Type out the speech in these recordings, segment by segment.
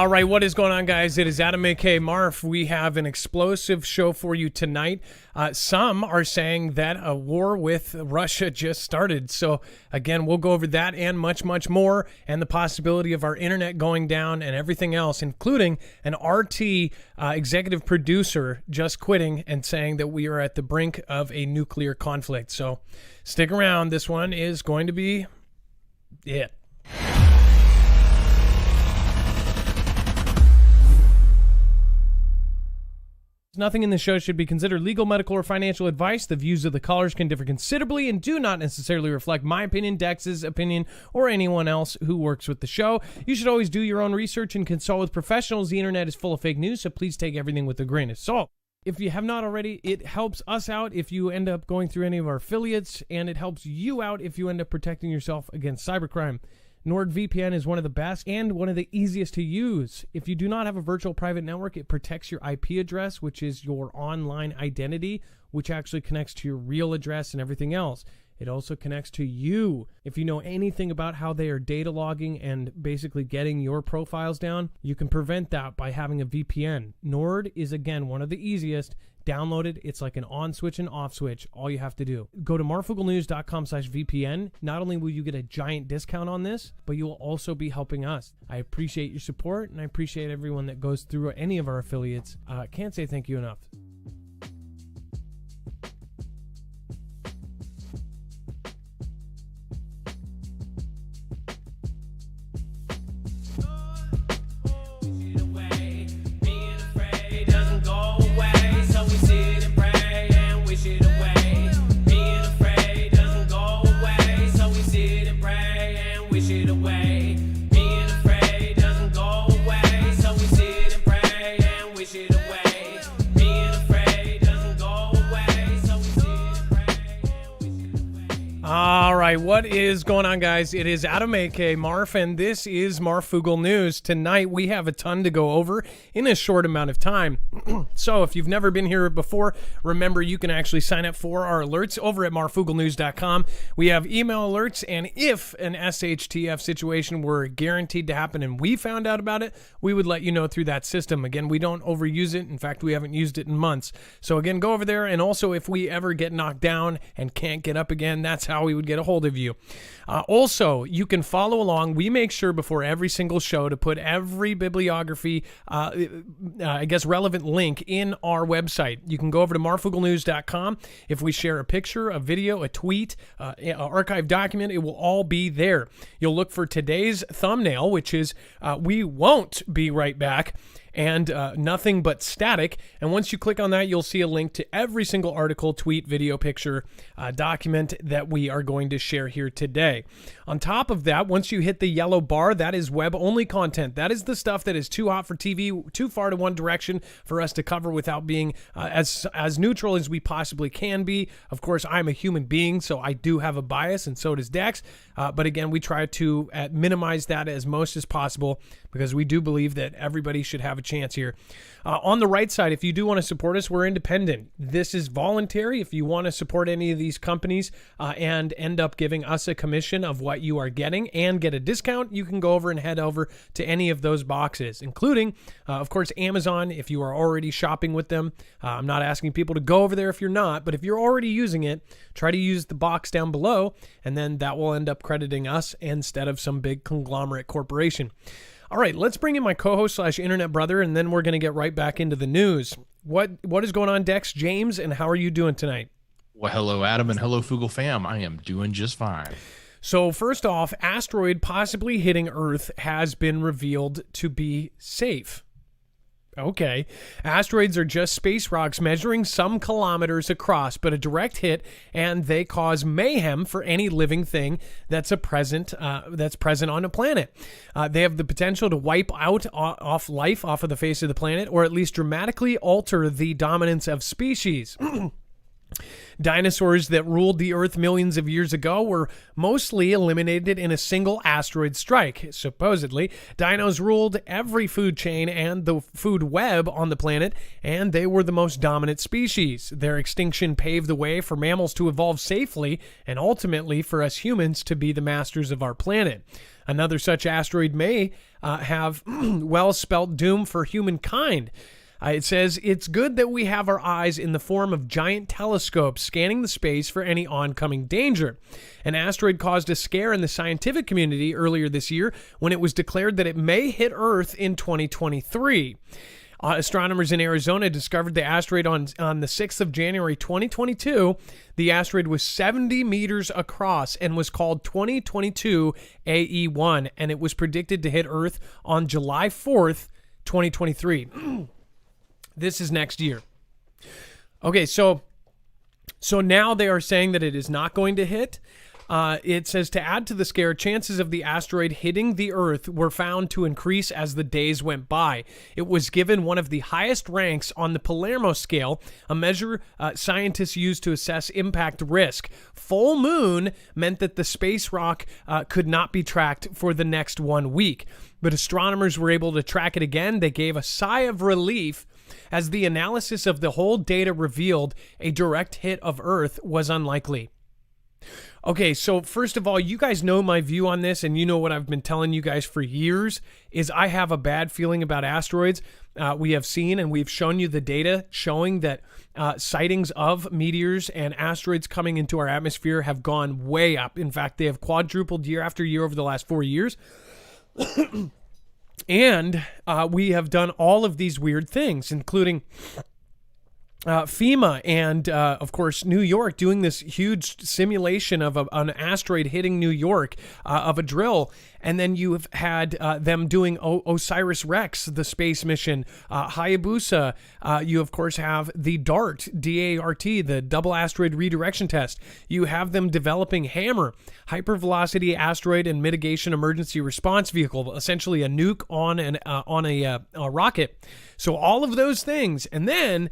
All right, what is going on, guys? It is Adam, aka Marf. We have an explosive show for you tonight. Some are saying that a war with Russia just started. So, again, we'll go over that and much, much more, and the possibility of our internet going down and everything else, including an RT executive producer just quitting and saying that we are at the brink of a nuclear conflict. So, stick around. This one is going to be it. Nothing in this show should be considered legal, medical, or financial advice. The views of the callers can differ considerably and do not necessarily reflect my opinion, Dex's opinion, or anyone else who works with the show. You should always do your own research and consult with professionals. The internet is full of fake news, so please take everything with a grain of salt. If you have not already, it helps us out if you end up going through any of our affiliates, and it helps you out if you end up protecting yourself against cybercrime. NordVPN is one of the best and one of the easiest to use. If you do not have a virtual private network, it protects your IP address, which is your online identity, which actually connects to your real address and everything else. It also connects to you. If you know anything about how they are data logging and basically getting your profiles down, you can prevent that by having a VPN. Nord is, again, one of the easiest. Download it. It's like an on switch and off switch. All you have to do. Go to marfooglenews.com/VPN. Not only will you get a giant discount on this, but you will also be helping us. I appreciate your support, and I appreciate everyone that goes through any of our affiliates. Can't say thank you enough. All right, what is going on, guys? It is Adam, aka Marf, and this is Marfoogle News. Tonight, we have a ton to go over in a short amount of time. So if you've never been here before, remember you can actually sign up for our alerts over at marfooglenews.com. We have email alerts, and if an SHTF situation were guaranteed to happen and we found out about it, we would let you know through that system. Again, we don't overuse it. In fact, we haven't used it in months. So again, go over there, and also if we ever get knocked down and can't get up again, that's how we would get a hold of you. Also, you can follow along. We make sure before every single show to put every bibliography, relevant link in our website. You can go over to marfooglenews.com. If we share a picture, a video, a tweet, an archive document, it will all be there. You'll look for today's thumbnail, which is "We won't be right back," and nothing but static. And once you click on that, you'll see a link to every single article, tweet, video, picture, document that we are going to share here today. On top of that, once you hit the yellow bar, that is web-only content. That is the stuff that is too hot for TV, too far to one direction for us to cover without being as neutral as we possibly can be. Of course, I'm a human being, so I do have a bias, and so does Dex. But again, we try to minimize that as most as possible because we do believe that everybody should have a chance here. On the right side, if you do want to support us, we're independent. This is voluntary. If you want to support any of these companies and end up giving us a commission of what you are getting and get a discount, you can go over and head over to any of those boxes, including, of course, Amazon, if you are already shopping with them. I'm not asking people to go over there if you're not, but if you're already using it, try to use the box down below, and then that will end up crediting us instead of some big conglomerate corporation. All right, let's bring in my co-host / internet brother, and then we're going to get right back into the news. What is going on, Dex, James, and how are you doing tonight? Well, hello, Adam, and hello, Foogle fam. I am doing just fine. So first off, Asteroid possibly hitting Earth has been revealed to be safe. Okay. Asteroids are just space rocks measuring some kilometers across, but a direct hit, and they cause mayhem for any living thing that's present on a planet. They have the potential to wipe out life off of the face of the planet, or at least dramatically alter the dominance of species. Dinosaurs that ruled the Earth millions of years ago were mostly eliminated in a single asteroid strike. Supposedly, dinos ruled every food chain and the food web on the planet, and they were the most dominant species. Their extinction paved the way for mammals to evolve safely and ultimately for us humans to be the masters of our planet. Another such asteroid may have well-spelt doom for humankind. It says, it's good that we have our eyes in the form of giant telescopes scanning the space for any oncoming danger. An asteroid caused a scare in the scientific community earlier this year when it was declared that it may hit Earth in 2023. Astronomers in Arizona discovered the asteroid on the 6th of January 2022. The asteroid was 70 meters across and was called 2022 AE1, and it was predicted to hit Earth on July 4th, 2023. This is next year. Okay, so now they are saying that it is not going to hit. It says, to add to the scare, chances of the asteroid hitting the Earth were found to increase as the days went by. It was given one of the highest ranks on the Palermo scale, a measure scientists use to assess impact risk. Full moon meant that the space rock could not be tracked for the next 1 week. But astronomers were able to track it again. They gave a sigh of relief as the analysis of the whole data revealed a direct hit of Earth was unlikely. Okay, so first of all, you guys know my view on this, and you know what I've been telling you guys for years, is I have a bad feeling about asteroids. We have seen and we've shown you the data showing that sightings of meteors and asteroids coming into our atmosphere have gone way up. In fact, they have quadrupled year after year over the last 4 years. And we have done all of these weird things, including FEMA and, of course, New York doing this huge simulation of an asteroid hitting New York of a drill. And then you have had them doing OSIRIS-REx, the space mission, Hayabusa. You, of course, have the DART, D-A-R-T, the Double Asteroid Redirection Test. You have them developing HAMMER, Hypervelocity Asteroid and Mitigation Emergency Response Vehicle, essentially a nuke on a rocket. So all of those things. And then,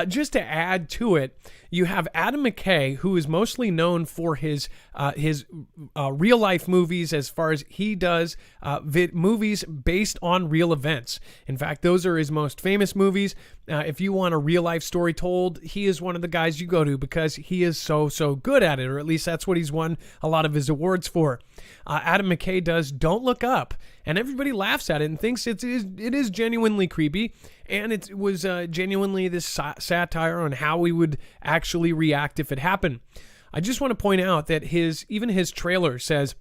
just to add to it, you have Adam McKay, who is mostly known for his real-life movies, as far as he does movies based on real events. In fact, those are his most famous movies. If you want a real-life story told, he is one of the guys you go to because he is so good at it, or at least that's what he's won a lot of his awards for. Adam McKay does Don't Look Up, and everybody laughs at it and thinks it is genuinely creepy, and it was genuinely this satire on how we would actually react if it happened. I just want to point out that even his trailer says,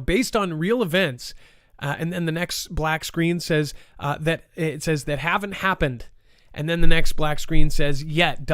based on real events, and then the next black screen says that haven't happened, and then the next black screen says yet ...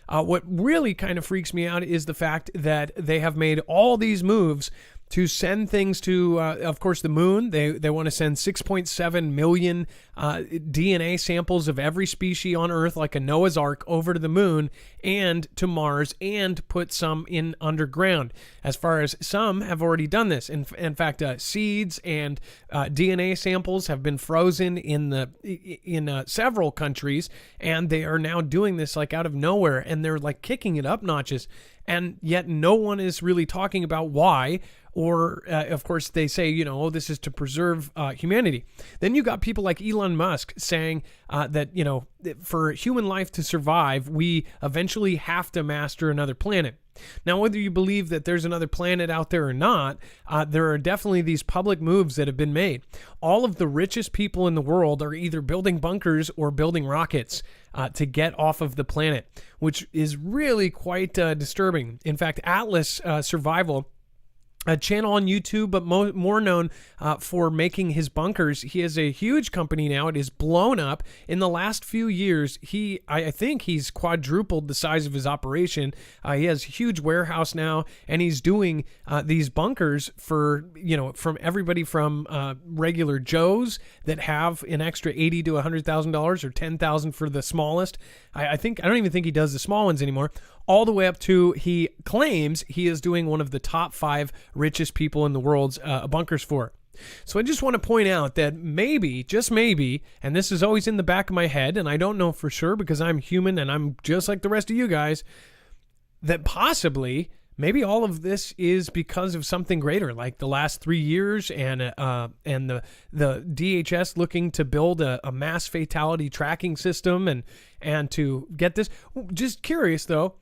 What really kind of freaks me out is the fact that they have made all these moves to send things to, of course, the moon. They want to send 6.7 million DNA samples of every species on Earth, like a Noah's Ark, over to the moon and to Mars, and put some in underground. As far as some have already done this. In fact, seeds and DNA samples have been frozen in several countries, and they are now doing this like out of nowhere, and they're like kicking it up notches. And yet no one is really talking about why. Or, of course, they say, this is to preserve humanity. Then you got people like Elon Musk saying that, for human life to survive, we eventually have to master another planet. Now, whether you believe that there's another planet out there or not, there are definitely these public moves that have been made. All of the richest people in the world are either building bunkers or building rockets to get off of the planet, which is really quite disturbing. In fact, Atlas Survival, a channel on YouTube, but more known for making his bunkers. He has a huge company now. It is blown up. In the last few years, I think he's quadrupled the size of his operation. He has a huge warehouse now, and he's doing these bunkers for, from everybody from regular Joes that have an extra $80,000 to $100,000 or $10,000 for the smallest. I don't even think he does the small ones anymore. All the way up to, he claims he is doing one of the top 5 richest people in the world's bunkers for. So I just want to point out that maybe, just maybe, and this is always in the back of my head, and I don't know for sure because I'm human and I'm just like the rest of you guys, that possibly maybe all of this is because of something greater, like the last 3 years and the DHS looking to build a mass fatality tracking system and to get this. Just curious though.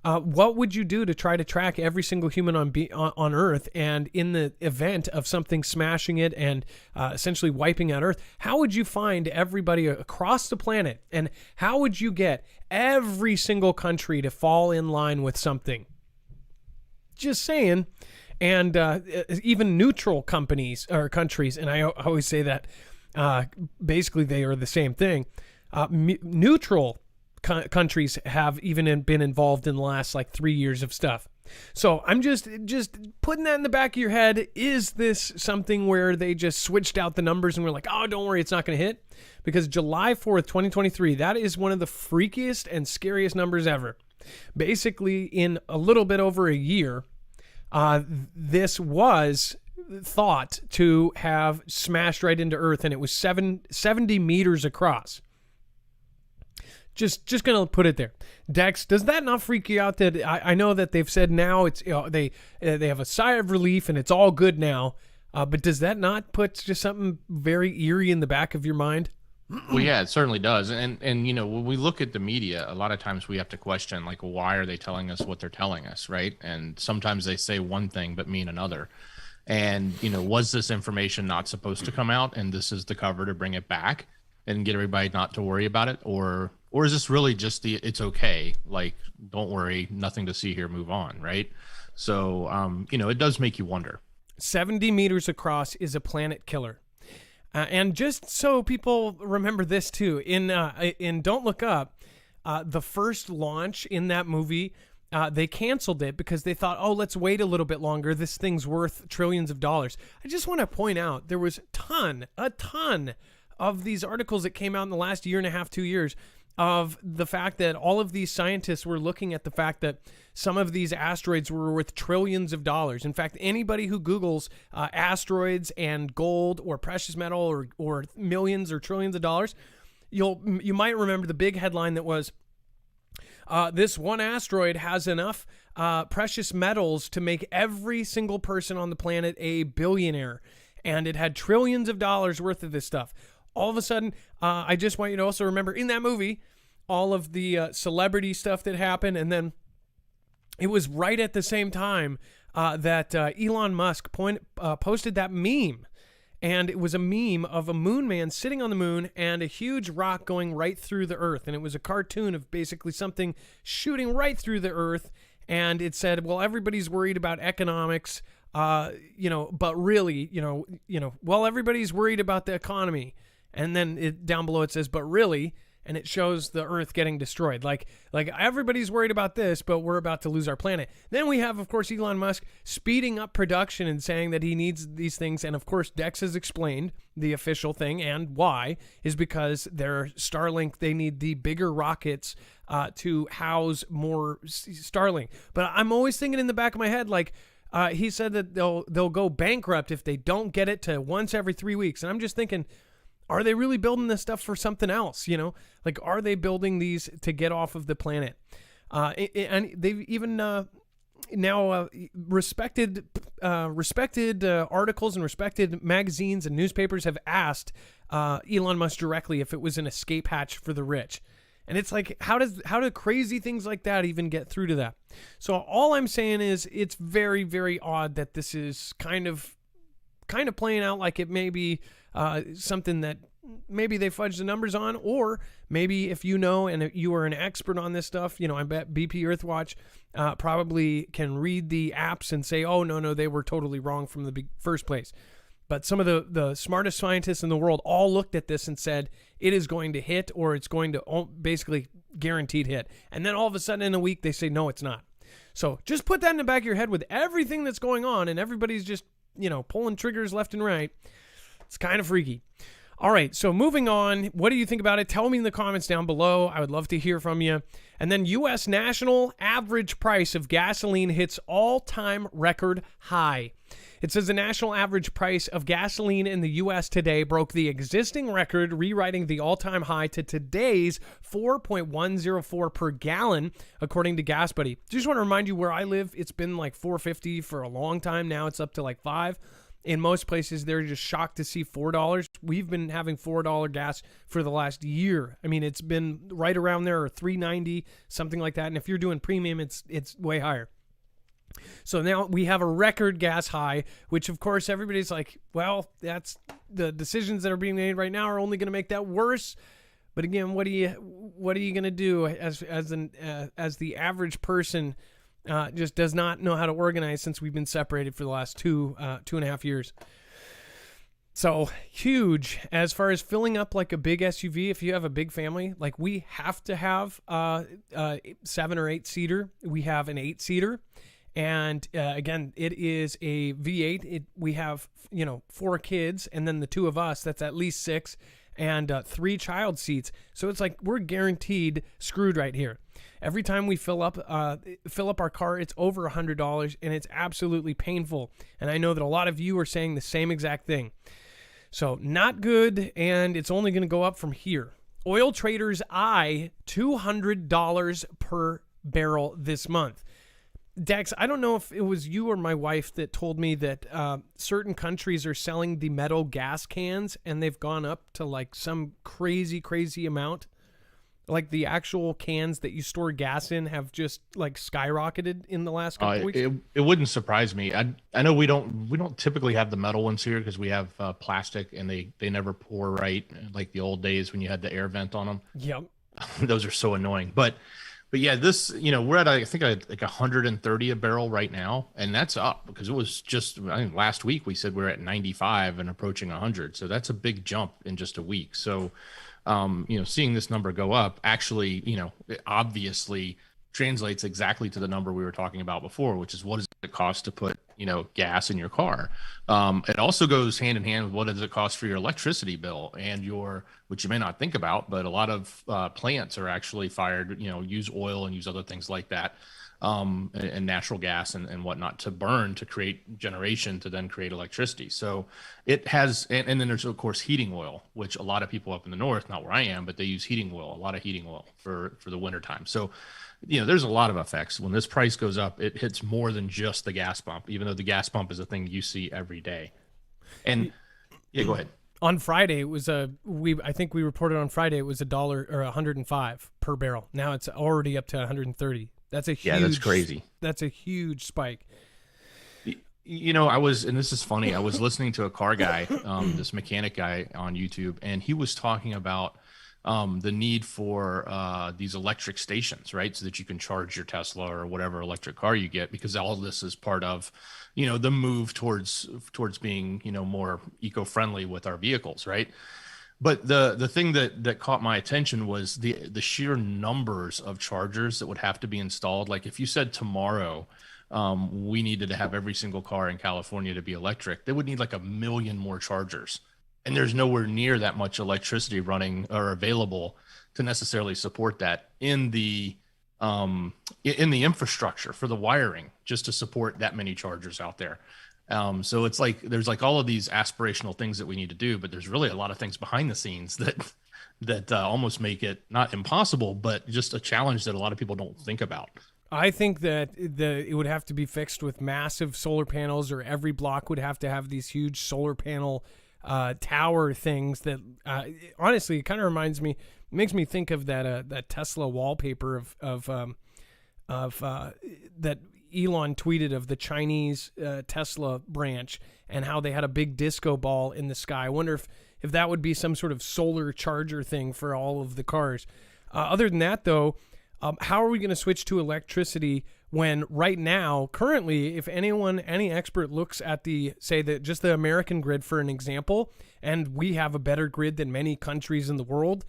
what would you do to try to track every single human on Earth? And in the event of something smashing it and essentially wiping out Earth, how would you find everybody across the planet? And how would you get every single country to fall in line with something? Just saying. And even neutral companies or countries, and I always say that basically they are the same thing. Neutral countries have even been involved in the last like 3 years of stuff. So I'm just putting that in the back of your head. Is this something where they just switched out the numbers and we're like, oh, don't worry, it's not going to hit? Because July 4th, 2023, that is one of the freakiest and scariest numbers ever. Basically, in a little bit over a year, this was thought to have smashed right into Earth, and it was 70 meters across. Just gonna put it there. Dex, does that not freak you out? That I know that they've said now it's they have a sigh of relief and it's all good now, but does that not put just something very eerie in the back of your mind? Well, yeah, it certainly does. And when we look at the media, a lot of times we have to question, like, why are they telling us what they're telling us, right? And sometimes they say one thing but mean another. And was this information not supposed to come out, and this is the cover to bring it back and get everybody not to worry about it? Or is this really just it's okay, like, don't worry, nothing to see here, move on, right? So it does make you wonder. 70 meters across is a planet killer. And just so people remember this too, in Don't Look Up, the first launch in that movie, they canceled it because they thought, oh, let's wait a little bit longer. This thing's worth trillions of dollars. I just want to point out there was a ton of these articles that came out in the last year and a half, 2 years, of the fact that all of these scientists were looking at the fact that some of these asteroids were worth trillions of dollars. In fact, anybody who Googles asteroids and gold or precious metal or millions or trillions of dollars, you might remember the big headline that was, this one asteroid has enough precious metals to make every single person on the planet a billionaire. And it had trillions of dollars worth of this stuff. All of a sudden, I just want you to also remember in that movie, all of the celebrity stuff that happened. And then it was right at the same time that Elon Musk posted that meme. And it was a meme of a moon man sitting on the moon and a huge rock going right through the Earth. And it was a cartoon of basically something shooting right through the Earth. And it said, well, everybody's worried about economics, but really, well, everybody's worried about the economy. And then down below it says, but really, and it shows the Earth getting destroyed. Like everybody's worried about this, but we're about to lose our planet. Then we have, of course, Elon Musk speeding up production and saying that he needs these things. And of course, Dex has explained the official thing, and why is because their Starlink, they need the bigger rockets to house more Starlink. But I'm always thinking in the back of my head, like, he said that they'll go bankrupt if they don't get it to once every 3 weeks. And I'm just thinking, are they really building this stuff for something else? Like, are they building these to get off of the planet? And they've even now respected articles and respected magazines and newspapers have asked Elon Musk directly if it was an escape hatch for the rich. And it's like, how do crazy things like that even get through to that? So all I'm saying is it's very, very odd that this is kind of playing out like it may be something that maybe they fudged the numbers on, or maybe if and you are an expert on this stuff, I bet BP Earthwatch probably can read the apps and say, oh, no, they were totally wrong from the first place. But some of the smartest scientists in the world all looked at this and said it is going to hit, or it's going to basically guaranteed hit. And then all of a sudden in a week they say, no, it's not. So just put that in the back of your head with everything that's going on, and everybody's just, pulling triggers left and right. It's kind of freaky. All right, so moving on. What do you think about it? Tell me in the comments down below. I would love to hear from you. And then U.S. national average price of gasoline hits all-time record high. It says the national average price of gasoline in the U.S. today broke the existing record, rewriting the all-time high to today's $4.104 per gallon, according to Gas Buddy. Just want to remind you where I live, it's been like $4.50 for a long time now. It's up to like $5. In most places, they're just shocked to see $4. We've been having $4 gas for the last year. I mean, it's been right around there, or $3.90, something like that. And if you're doing premium, it's way higher. So now we have a record gas high, which of course everybody's like, well, that's the decisions that are being made right now are only going to make that worse. But again, what are you going to do as the average person just does not know how to organize, since we've been separated for the last 2.5 years. So huge as far as filling up like a big SUV. If you have a big family, like we have to have a 7 or 8 seater. We have an 8 seater. And again, it is a V8. We have, 4 kids, and then the 2 of us, that's at least 6, and 3 child seats. So it's like we're guaranteed screwed right here. Every time we fill up our car, it's over $100, and it's absolutely painful. And I know that a lot of you are saying the same exact thing. So not good, and it's only going to go up from here. Oil traders eye $200 per barrel this month. Dex, I don't know if it was you or my wife that told me that certain countries are selling the metal gas cans, and they've gone up to like some crazy amount. Like the actual cans that you store gas in have just like skyrocketed in the last couple weeks. It wouldn't surprise me. I know we don't typically have the metal ones here because we have plastic, and they never pour right, like the old days when you had the air vent on them. Yep. Those are so annoying. But yeah, this, we're at, I think, like 130 a barrel right now. And that's up because it was just, I think last week we said we're at 95 and approaching 100. So that's a big jump in just a week. So, seeing this number go up actually, it obviously translates exactly to the number we were talking about before, which is what does it cost to put, gas in your car. It also goes hand in hand with what does it cost for your electricity bill and which you may not think about, but a lot of plants are actually fired, use oil and use other things like that, and natural gas and whatnot to burn to create generation to then create electricity. So it has, and then there's of course heating oil, which a lot of people up in the north, not where I am, but they use heating oil, a lot of heating oil for the winter time. So there's a lot of effects. When this price goes up, it hits more than just the gas pump, even though the gas pump is a thing you see every day. And yeah, go ahead. On Friday, it was I think we reported on Friday it was $1 or 105 per barrel. Now it's already up to 130. That's that's crazy. That's a huge spike. I was, and this is funny, I was listening to a car guy, this mechanic guy on YouTube, and he was talking about the need for these electric stations, right? So that you can charge your Tesla or whatever electric car you get, because all of this is part of, the move towards being, more eco-friendly with our vehicles, right? But the thing that caught my attention was the sheer numbers of chargers that would have to be installed. Like if you said tomorrow we needed to have every single car in California to be electric, they would need like 1 million more chargers. And there's nowhere near that much electricity running or available to necessarily support that in the infrastructure for the wiring, just to support that many chargers out there. So it's like there's like all of these aspirational things that we need to do, but there's really a lot of things behind the scenes that almost make it not impossible, but just a challenge that a lot of people don't think about. I think that it would have to be fixed with massive solar panels, or every block would have to have these huge solar panel tower things that honestly, it kind of makes me think of that Tesla wallpaper of that Elon tweeted of the Chinese Tesla branch, and how they had a big disco ball in the sky. I wonder if that would be some sort of solar charger thing for all of the cars. Other than that, though, how are we going to switch to electricity when right now, currently, if any expert looks at just the American grid for an example, and we have a better grid than many countries in the world,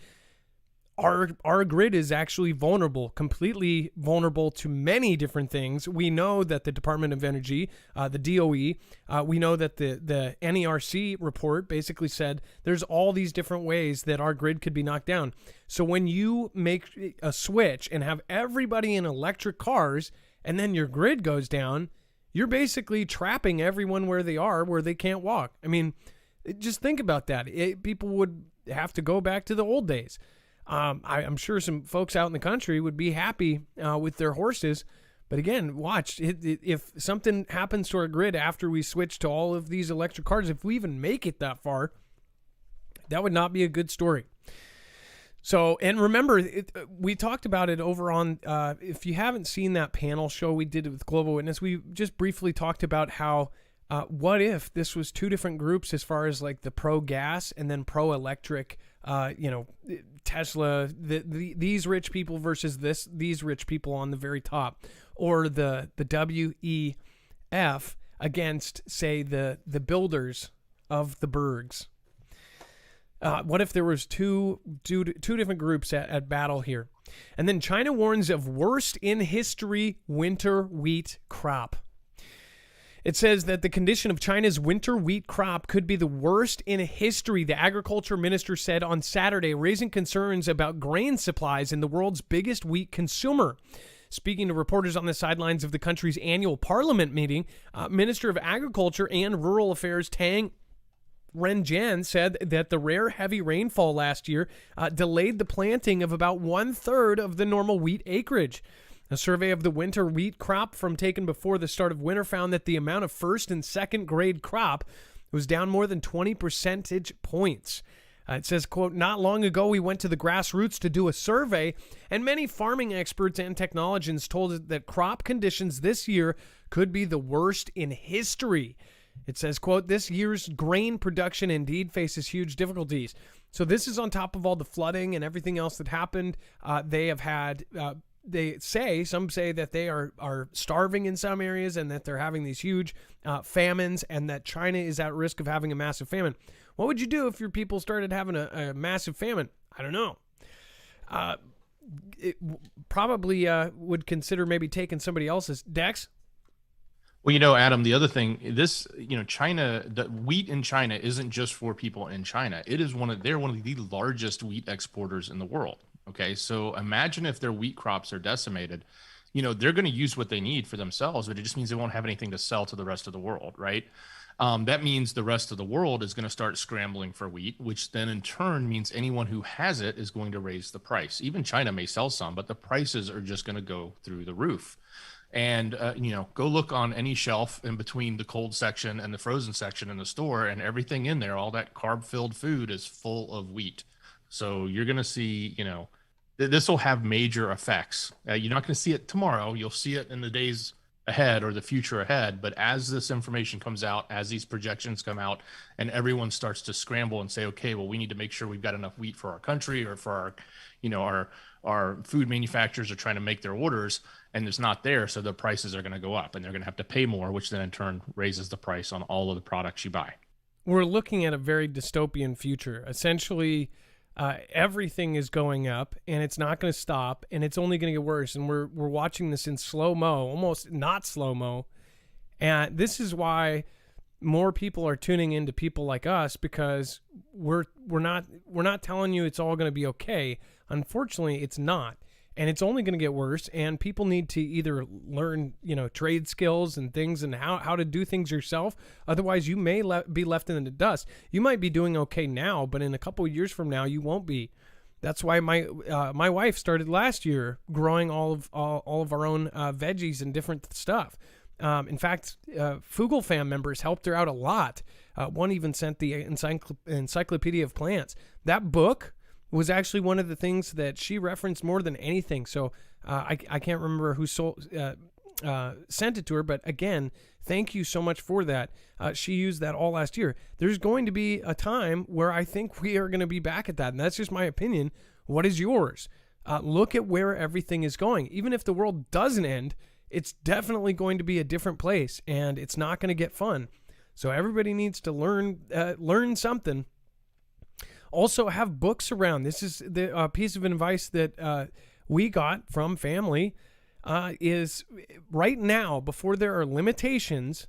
our grid is actually completely vulnerable to many different things. We know that the Department of Energy, the DOE, we know that the NERC report basically said there's all these different ways that our grid could be knocked down. So when you make a switch and have everybody in electric cars, and then your grid goes down, you're basically trapping everyone where they can't walk. I mean, just think about that. People would have to go back to the old days. I'm sure some folks out in the country would be happy with their horses, But again, watch, if something happens to our grid after we switch to all of these electric cars, if we even make it that far, that would not be a good story. So, and remember, we talked about it over on, if you haven't seen that panel show we did with Global Witness, we just briefly talked about how, what if this was two different groups as far as like the pro-gas and then pro-electric, Tesla, these rich people versus these rich people on the very top, or the WEF against, say, the builders of the Bergs. What if there was two different groups at battle here? And then China warns of worst in history winter wheat crop. It says that the condition of China's winter wheat crop could be the worst in history, the agriculture minister said on Saturday, raising concerns about grain supplies in the world's biggest wheat consumer. Speaking to reporters on the sidelines of the country's annual parliament meeting, Minister of Agriculture and Rural Affairs Tang Renjian said that the rare heavy rainfall last year delayed the planting of about 1/3 of the normal wheat acreage. A survey of the winter wheat crop from taken before the start of winter found that the amount of first and second grade crop was down more than 20 percentage points. It says, quote, not long ago we went to the grassroots to do a survey, and many farming experts and technologians told us that crop conditions this year could be the worst in history. It says, quote, this year's grain production indeed faces huge difficulties. So this is on top of all the flooding and everything else that happened. They have had, some say that they are starving in some areas and that they're having these huge famines and that China is at risk of having a massive famine. What would you do if your people started having a massive famine? I don't know. It probably would consider maybe taking somebody else's. Dex? Well, Adam, the other thing, China, the wheat in China isn't just for people in China. They're one of the largest wheat exporters in the world. Okay, so imagine if their wheat crops are decimated. They're going to use what they need for themselves, but it just means they won't have anything to sell to the rest of the world, right? That means the rest of the world is going to start scrambling for wheat, which then in turn means anyone who has it is going to raise the price. Even China may sell some, but the prices are just going to go through the roof. And, go look on any shelf in between the cold section and the frozen section in the store, and everything in there, all that carb-filled food is full of wheat. So you're going to see, this will have major effects. You're not going to see it tomorrow. You'll see it in the days ahead or the future ahead. But as this information comes out, as these projections come out, and everyone starts to scramble and say, okay, well, we need to make sure we've got enough wheat for our country or for our food manufacturers are trying to make their orders, and it's not there, so the prices are going to go up, and they're going to have to pay more, which then in turn raises the price on all of the products you buy. We're looking at a very dystopian future. Essentially, everything is going up, and it's not going to stop, and it's only going to get worse. And we're watching this in slow-mo, almost not slow-mo. And this is why more people are tuning into people like us, because we're not telling you it's all going to be okay. Unfortunately, it's not. And it's only going to get worse, and people need to either learn, trade skills and things and how to do things yourself. Otherwise, you may be left in the dust. You might be doing okay now, but in a couple of years from now, you won't be. That's why my wife started last year growing all of our own veggies and different stuff. In fact, Foogle fam members helped her out a lot. One even sent the Encyclopedia of Plants. That book was actually one of the things that she referenced more than anything. So I can't remember who sent it to her, but again, thank you so much for that. She used that all last year. There's going to be a time where I think we are going to be back at that, and that's just my opinion. What is yours? Look at where everything is going. Even if the world doesn't end, it's definitely going to be a different place, and it's not going to get fun. So everybody needs to learn something. Also, have books around. This is the piece of advice that we got from family is right now, before there are limitations,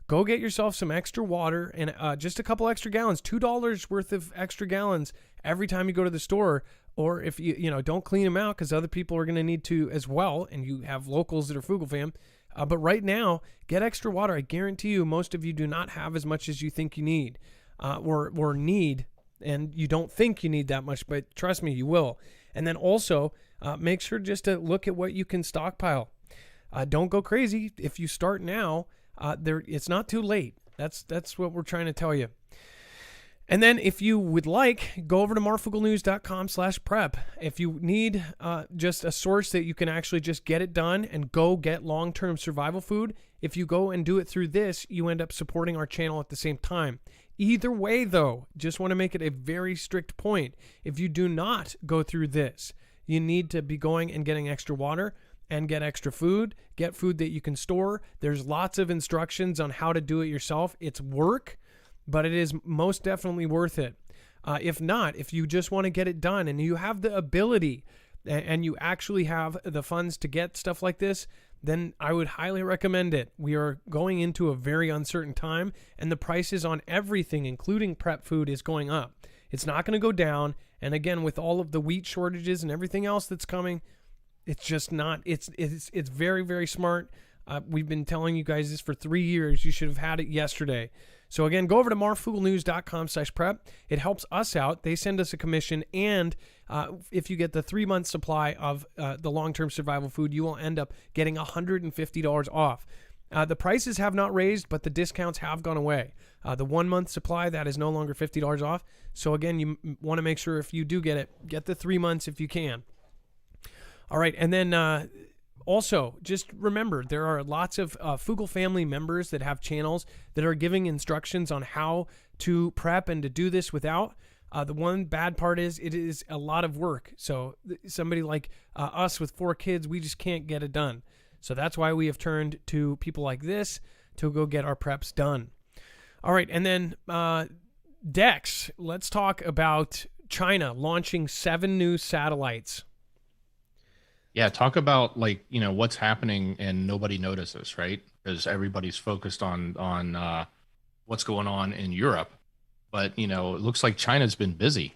go get yourself some extra water and just a couple extra gallons, $2 worth of extra gallons every time you go to the store. Or if you don't clean them out, because other people are going to need to as well, and you have locals that are Foogle fam. But right now, get extra water. I guarantee you most of you do not have as much as you think you need or need. And you don't think you need that much, but trust me, you will. And then also make sure just to look at what you can stockpile. don't go crazy. If you start now, it's not too late. That's what we're trying to tell you. And then if you would like, go over to marfooglenews.com/prep. If you need just a source that you can actually just get it done and go get long-term survival food, if you go and do it through this, you end up supporting our channel at the same time. Either way, though, just want to make it a very strict point. If you do not go through this, you need to be going and getting extra water and get extra food, get food that you can store. There's lots of instructions on how to do it yourself. It's work, but it is most definitely worth it. If not, if you just want to get it done and you have the ability and you actually have the funds to get stuff like this, then I would highly recommend it. We are going into a very uncertain time, and the prices on everything, including prep food, is going up. It's not going to go down. And again, with all of the wheat shortages and everything else that's coming, it's just not. It's very, very smart. We've been telling you guys this for 3 years. You should have had it yesterday. So again, go over to marfooglenews.com/prep. It helps us out. They send us a commission, and if you get the 3-month supply of the long-term survival food, you will end up getting $150 off. The prices have not raised, but the discounts have gone away. The 1-month supply, that is no longer $50 off. So again, you want to make sure if you do get it, get the 3 months if you can. All right, and then also, just remember, there are lots of Foogle family members that have channels that are giving instructions on how to prep and to do this without. The one bad part is it is a lot of work. So somebody like us with 4 kids, we just can't get it done. So that's why we have turned to people like this to go get our preps done. All right, and then Dex, let's talk about China launching 7 new satellites. Yeah, talk about what's happening and nobody notices, right? Because everybody's focused on what's going on in Europe, but it looks like China's been busy.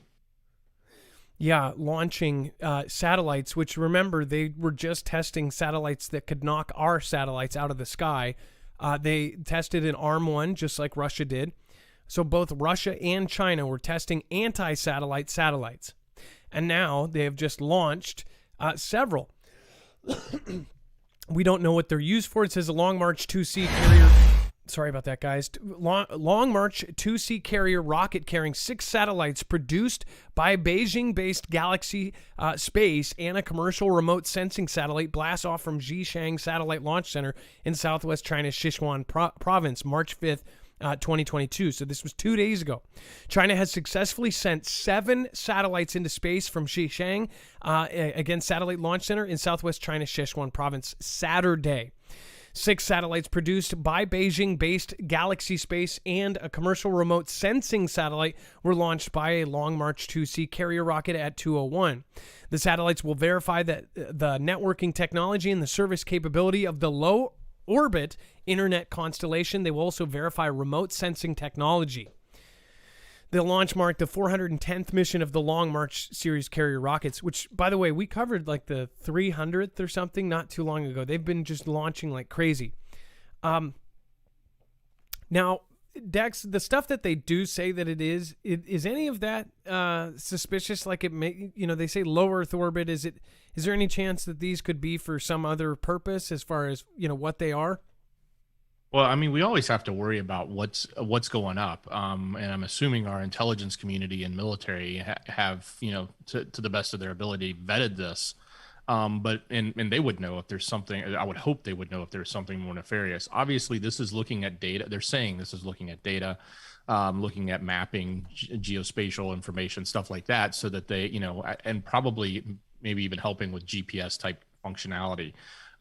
Yeah, launching satellites, which remember, they were just testing satellites that could knock our satellites out of the sky. They tested an Arm 1, just like Russia did. So both Russia and China were testing anti-satellite satellites. And now they have just launched several. We don't know what they're used for. It says a Long March 2C carrier. Sorry about that, guys. Long March 2C carrier rocket carrying 6 satellites produced by Beijing-based Galaxy Space and a commercial remote sensing satellite blasts off from Xishang Satellite Launch Center in southwest China's Sichuan province, March 5th, 2022. So this was 2 days ago. China has successfully sent 7 satellites into space from Xishang, again, Satellite Launch Center in southwest China's Sichuan province, Saturday. 6 satellites produced by Beijing-based Galaxy Space and a commercial remote sensing satellite were launched by a Long March 2C carrier rocket at 2:01. The satellites will verify that the networking technology and the service capability of the low orbit internet constellation. They will also verify remote sensing technology. The launch marked the 410th mission of the Long March series carrier rockets, which, by the way, we covered like the 300th or something not too long ago. They've been just launching like crazy. Now, Dex, the stuff that they do say that it is any of that suspicious? Like it may, they say low Earth orbit. Is there any chance that these could be for some other purpose as far as, what they are? Well, I mean, we always have to worry about what's going up, and I'm assuming our intelligence community and military have, to the best of their ability, vetted this. But they would know if there's something. I would hope they would know if there's something more nefarious. Obviously, this is looking at data. They're saying this is looking at data, looking at mapping, geospatial information, stuff like that, so that they, and probably maybe even helping with GPS type functionality.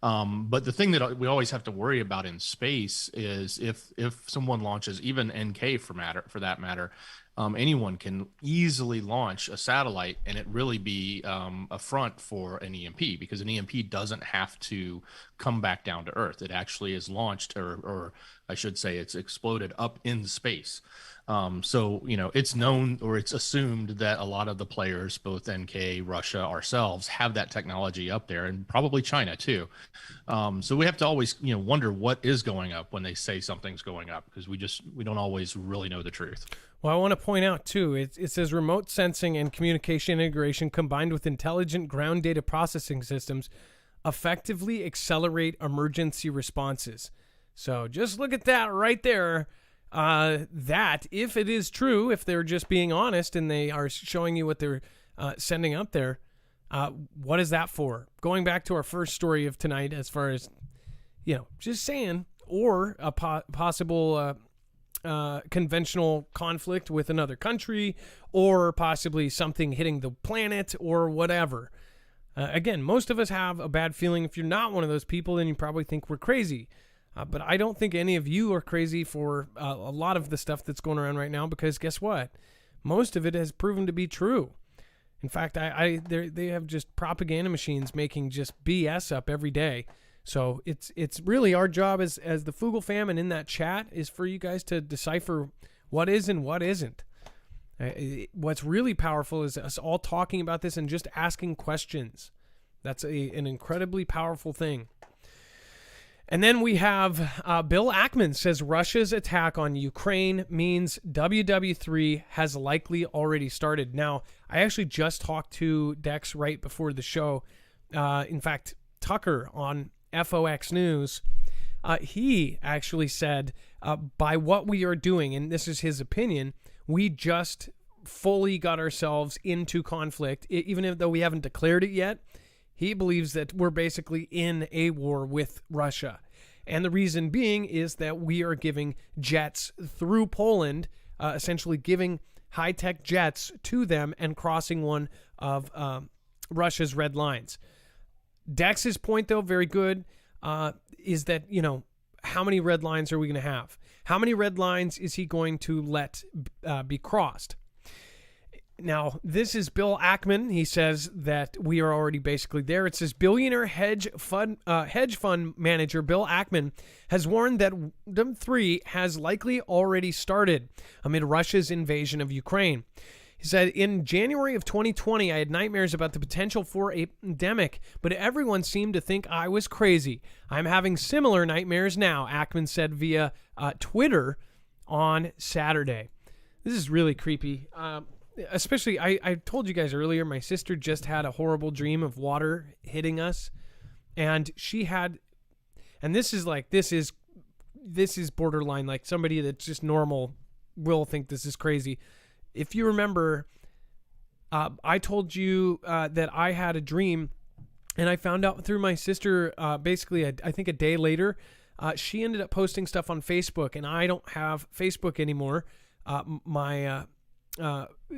But the thing that we always have to worry about in space is if someone launches, even NK for that matter, anyone can easily launch a satellite and it really be a front for an EMP, because an EMP doesn't have to come back down to Earth. It actually is launched, or I should say it's exploded up in space. So, it's known, or it's assumed that a lot of the players, both NK, Russia, ourselves, have that technology up there, and probably China too. So we have to always, wonder what is going up when they say something's going up, because we don't always really know the truth. Well, I want to point out too, it says remote sensing and communication integration combined with intelligent ground data processing systems effectively accelerate emergency responses. So just look at that right there. That, if it is true, if they're just being honest and they are showing you what they're sending up there, what is that for? Going back to our first story of tonight, as far as, just saying, or a possible conventional conflict with another country, or possibly something hitting the planet, or whatever. Again, most of us have a bad feeling. If you're not one of those people, then you probably think we're crazy. But I don't think any of you are crazy for a lot of the stuff that's going around right now, because guess what? Most of it has proven to be true. In fact, they have just propaganda machines making just BS up every day. So it's really our job as the Foogle fam and in that chat is for you guys to decipher what is and what isn't. What's really powerful is us all talking about this and just asking questions. That's an incredibly powerful thing. And then we have Bill Ackman says Russia's attack on Ukraine means WW3 has likely already started. Now, I actually just talked to Dex right before the show. In fact, Tucker on FOX News, he actually said, by what we are doing, and this is his opinion, we just fully got ourselves into conflict, even though we haven't declared it yet. He believes that we're basically in a war with Russia. And the reason being is that we are giving jets through Poland, essentially giving high-tech jets to them and crossing one of Russia's red lines. Dex's point, though, very good, is that, how many red lines are we going to have? How many red lines is he going to let be crossed? Now, this is Bill Ackman. He says that we are already basically there. It says billionaire hedge fund manager Bill Ackman has warned that WW3 has likely already started amid Russia's invasion of Ukraine. He said, in January of 2020, I had nightmares about the potential for a pandemic, but everyone seemed to think I was crazy. I'm having similar nightmares now, Ackman said via Twitter on Saturday. This is really creepy. Especially, I told you guys earlier, my sister just had a horrible dream of water hitting us, and she had, and this is borderline, like somebody that's just normal will think this is crazy. If you remember, I told you that I had a dream, and I found out through my sister, basically, I think a day later, she ended up posting stuff on Facebook, and I don't have Facebook anymore.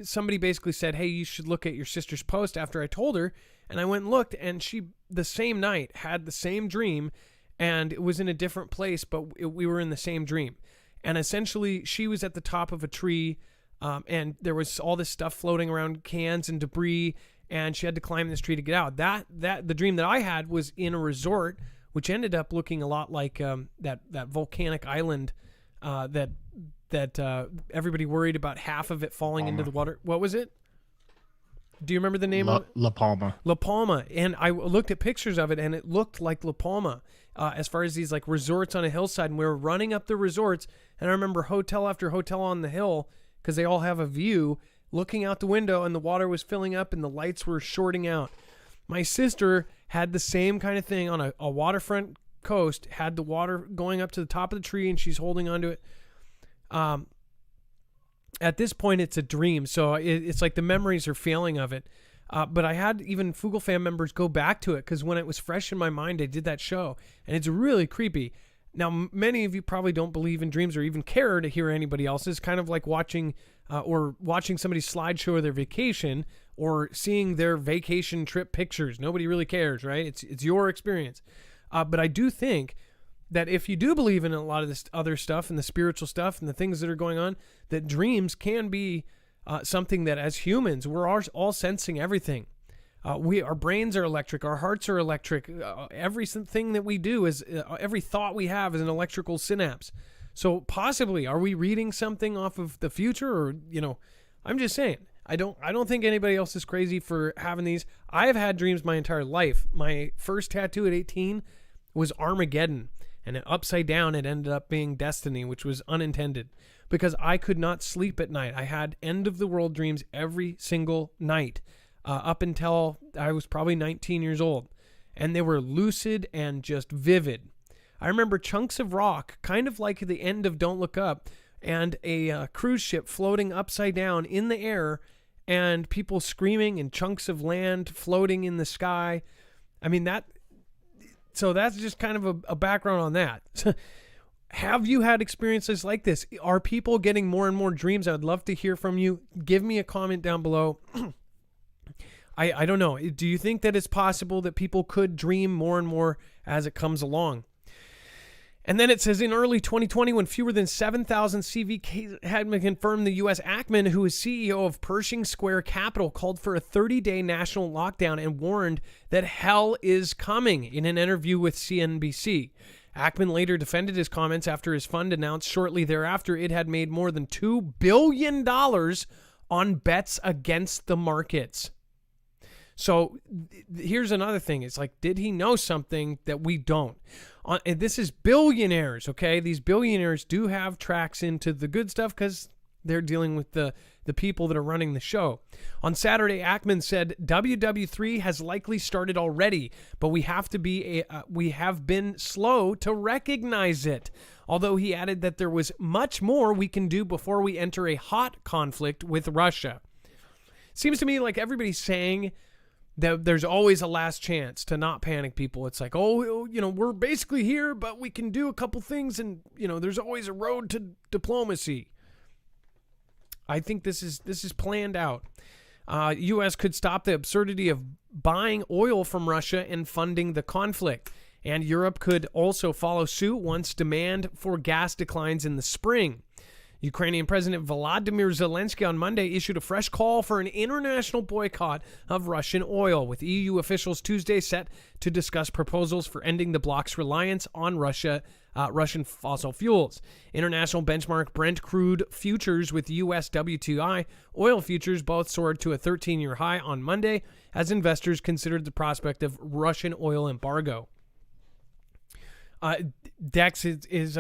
Somebody basically said, hey, you should look at your sister's post after I told her. And I went and looked, and she, the same night, had the same dream, and it was in a different place, but we were in the same dream. And essentially, she was at the top of a tree, and there was all this stuff floating around, cans and debris, and she had to climb this tree to get out. The dream that I had was in a resort, which ended up looking a lot like that volcanic island that everybody worried about half of it falling into the water. What was it? Do you remember the name of it? La Palma. La Palma. And I looked at pictures of it, and it looked like La Palma as far as these like resorts on a hillside. And we were running up the resorts, and I remember hotel after hotel on the hill, because they all have a view, looking out the window, and the water was filling up and the lights were shorting out. My sister had the same kind of thing on a waterfront coast, had the water going up to the top of the tree, and she's holding onto it. At this point, it's a dream, so it's like the memories are failing of it. But I had even Foogle fan members go back to it, because when it was fresh in my mind, I did that show, and it's really creepy. Now, many of you probably don't believe in dreams or even care to hear anybody else's. Kind of like watching somebody's slideshow of their vacation, or seeing their vacation trip pictures. Nobody really cares, right? It's your experience. But I do think that if you do believe in a lot of this other stuff and the spiritual stuff and the things that are going on, that dreams can be something that as humans, we're all sensing everything. Our brains are electric. Our hearts are electric. Everything that we do is, every thought we have is an electrical synapse. So possibly, are we reading something off of the future? Or, I'm just saying, I don't think anybody else is crazy for having these. I have had dreams my entire life. My first tattoo at 18 was Armageddon. And upside down, it ended up being Destiny, which was unintended, because I could not sleep at night. I had end of the world dreams every single night, up until I was probably 19 years old. and they were lucid and just vivid. I remember chunks of rock, kind of like the end of Don't Look Up, and a cruise ship floating upside down in the air, and people screaming, and chunks of land floating in the sky. I mean, so that's just kind of a background on that. Have you had experiences like this? Are people getting more and more dreams? I would love to hear from you. Give me a comment down below. I don't know. Do you think that it's possible that people could dream more and more as it comes along? And then it says, in early 2020, when fewer than 7,000 CV cases had been confirmed, the U.S. Ackman, who is CEO of Pershing Square Capital, called for a 30-day national lockdown and warned that hell is coming in an interview with CNBC. Ackman later defended his comments after his fund announced shortly thereafter it had made more than $2 billion on bets against the markets. So here's another thing. It's like, did he know something that we don't? And this is billionaires, okay? These billionaires do have tracks into the good stuff because they're dealing with the people that are running the show. On Saturday, Ackman said WW3 has likely started already, but we have been slow to recognize it. Although he added that there was much more we can do before we enter a hot conflict with Russia. Seems to me like everybody's saying that there's always a last chance to not panic people. It's like, oh, we're basically here, but we can do a couple things, and there's always a road to diplomacy. I think this is planned out. U.S. could stop the absurdity of buying oil from Russia and funding the conflict. And Europe could also follow suit once demand for gas declines in the spring. Ukrainian President Volodymyr Zelensky on Monday issued a fresh call for an international boycott of Russian oil, with EU officials Tuesday set to discuss proposals for ending the bloc's reliance on Russian fossil fuels. International benchmark Brent crude futures with US WTI oil futures both soared to a 13-year high on Monday as investors considered the prospect of Russian oil embargo. Dex is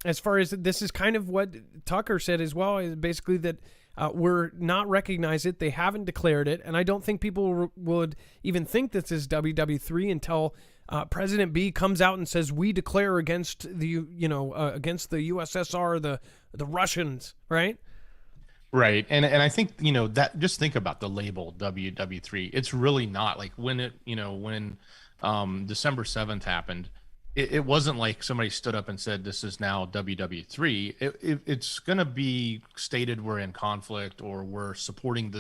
as far as this is kind of what Tucker said as well, is basically that we're not recognize it. They haven't declared it. And I don't think people would even think this is WW3 until President B comes out and says, we declare against the, against the USSR, the Russians, right? Right. And I think, that just think about the label WW3. It's really not like when December 7th happened, it wasn't like somebody stood up and said, this is now WW3. It's going to be stated we're in conflict, or we're supporting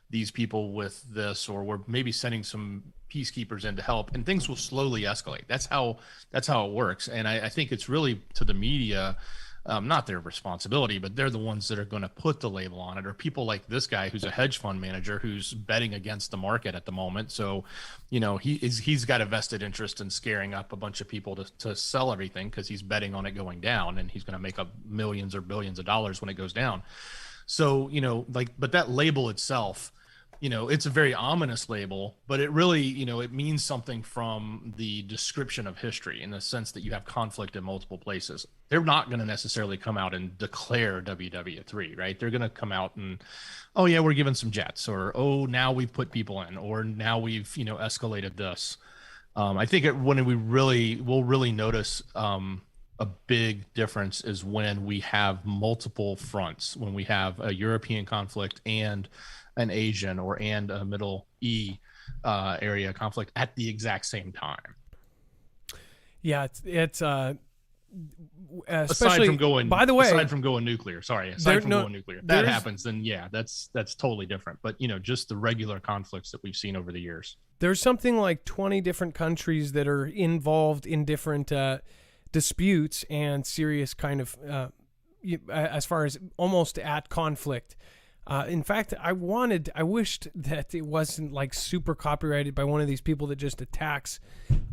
these people with this, or we're maybe sending some peacekeepers in to help, and things will slowly escalate. That's how it works. And I think it's really to the media, not their responsibility, but they're the ones that are going to put the label on it, or people like this guy who's a hedge fund manager who's betting against the market at the moment. So, he's got a vested interest in scaring up a bunch of people to sell everything, because he's betting on it going down, and he's going to make up millions or billions of dollars when it goes down. So, but that label itself, it's a very ominous label, but it really, it means something from the description of history, in the sense that you have conflict in multiple places. They're not going to necessarily come out and declare WW3, right? They're going to come out and, oh yeah, we're giving some jets, or, oh, now we've put people in, or now we've, escalated this. I think when we'll really notice a big difference is when we have multiple fronts, when we have a European conflict and an Asian and a Middle East area conflict at the exact same time. Yeah, it's aside from going. By the way, aside from going nuclear, going nuclear, that happens. Then yeah, that's totally different. But just the regular conflicts that we've seen over the years. There's something like 20 different countries that are involved in different disputes and serious kind of as far as almost at conflict. In fact, I wished that it wasn't like super copyrighted by one of these people that just attacks.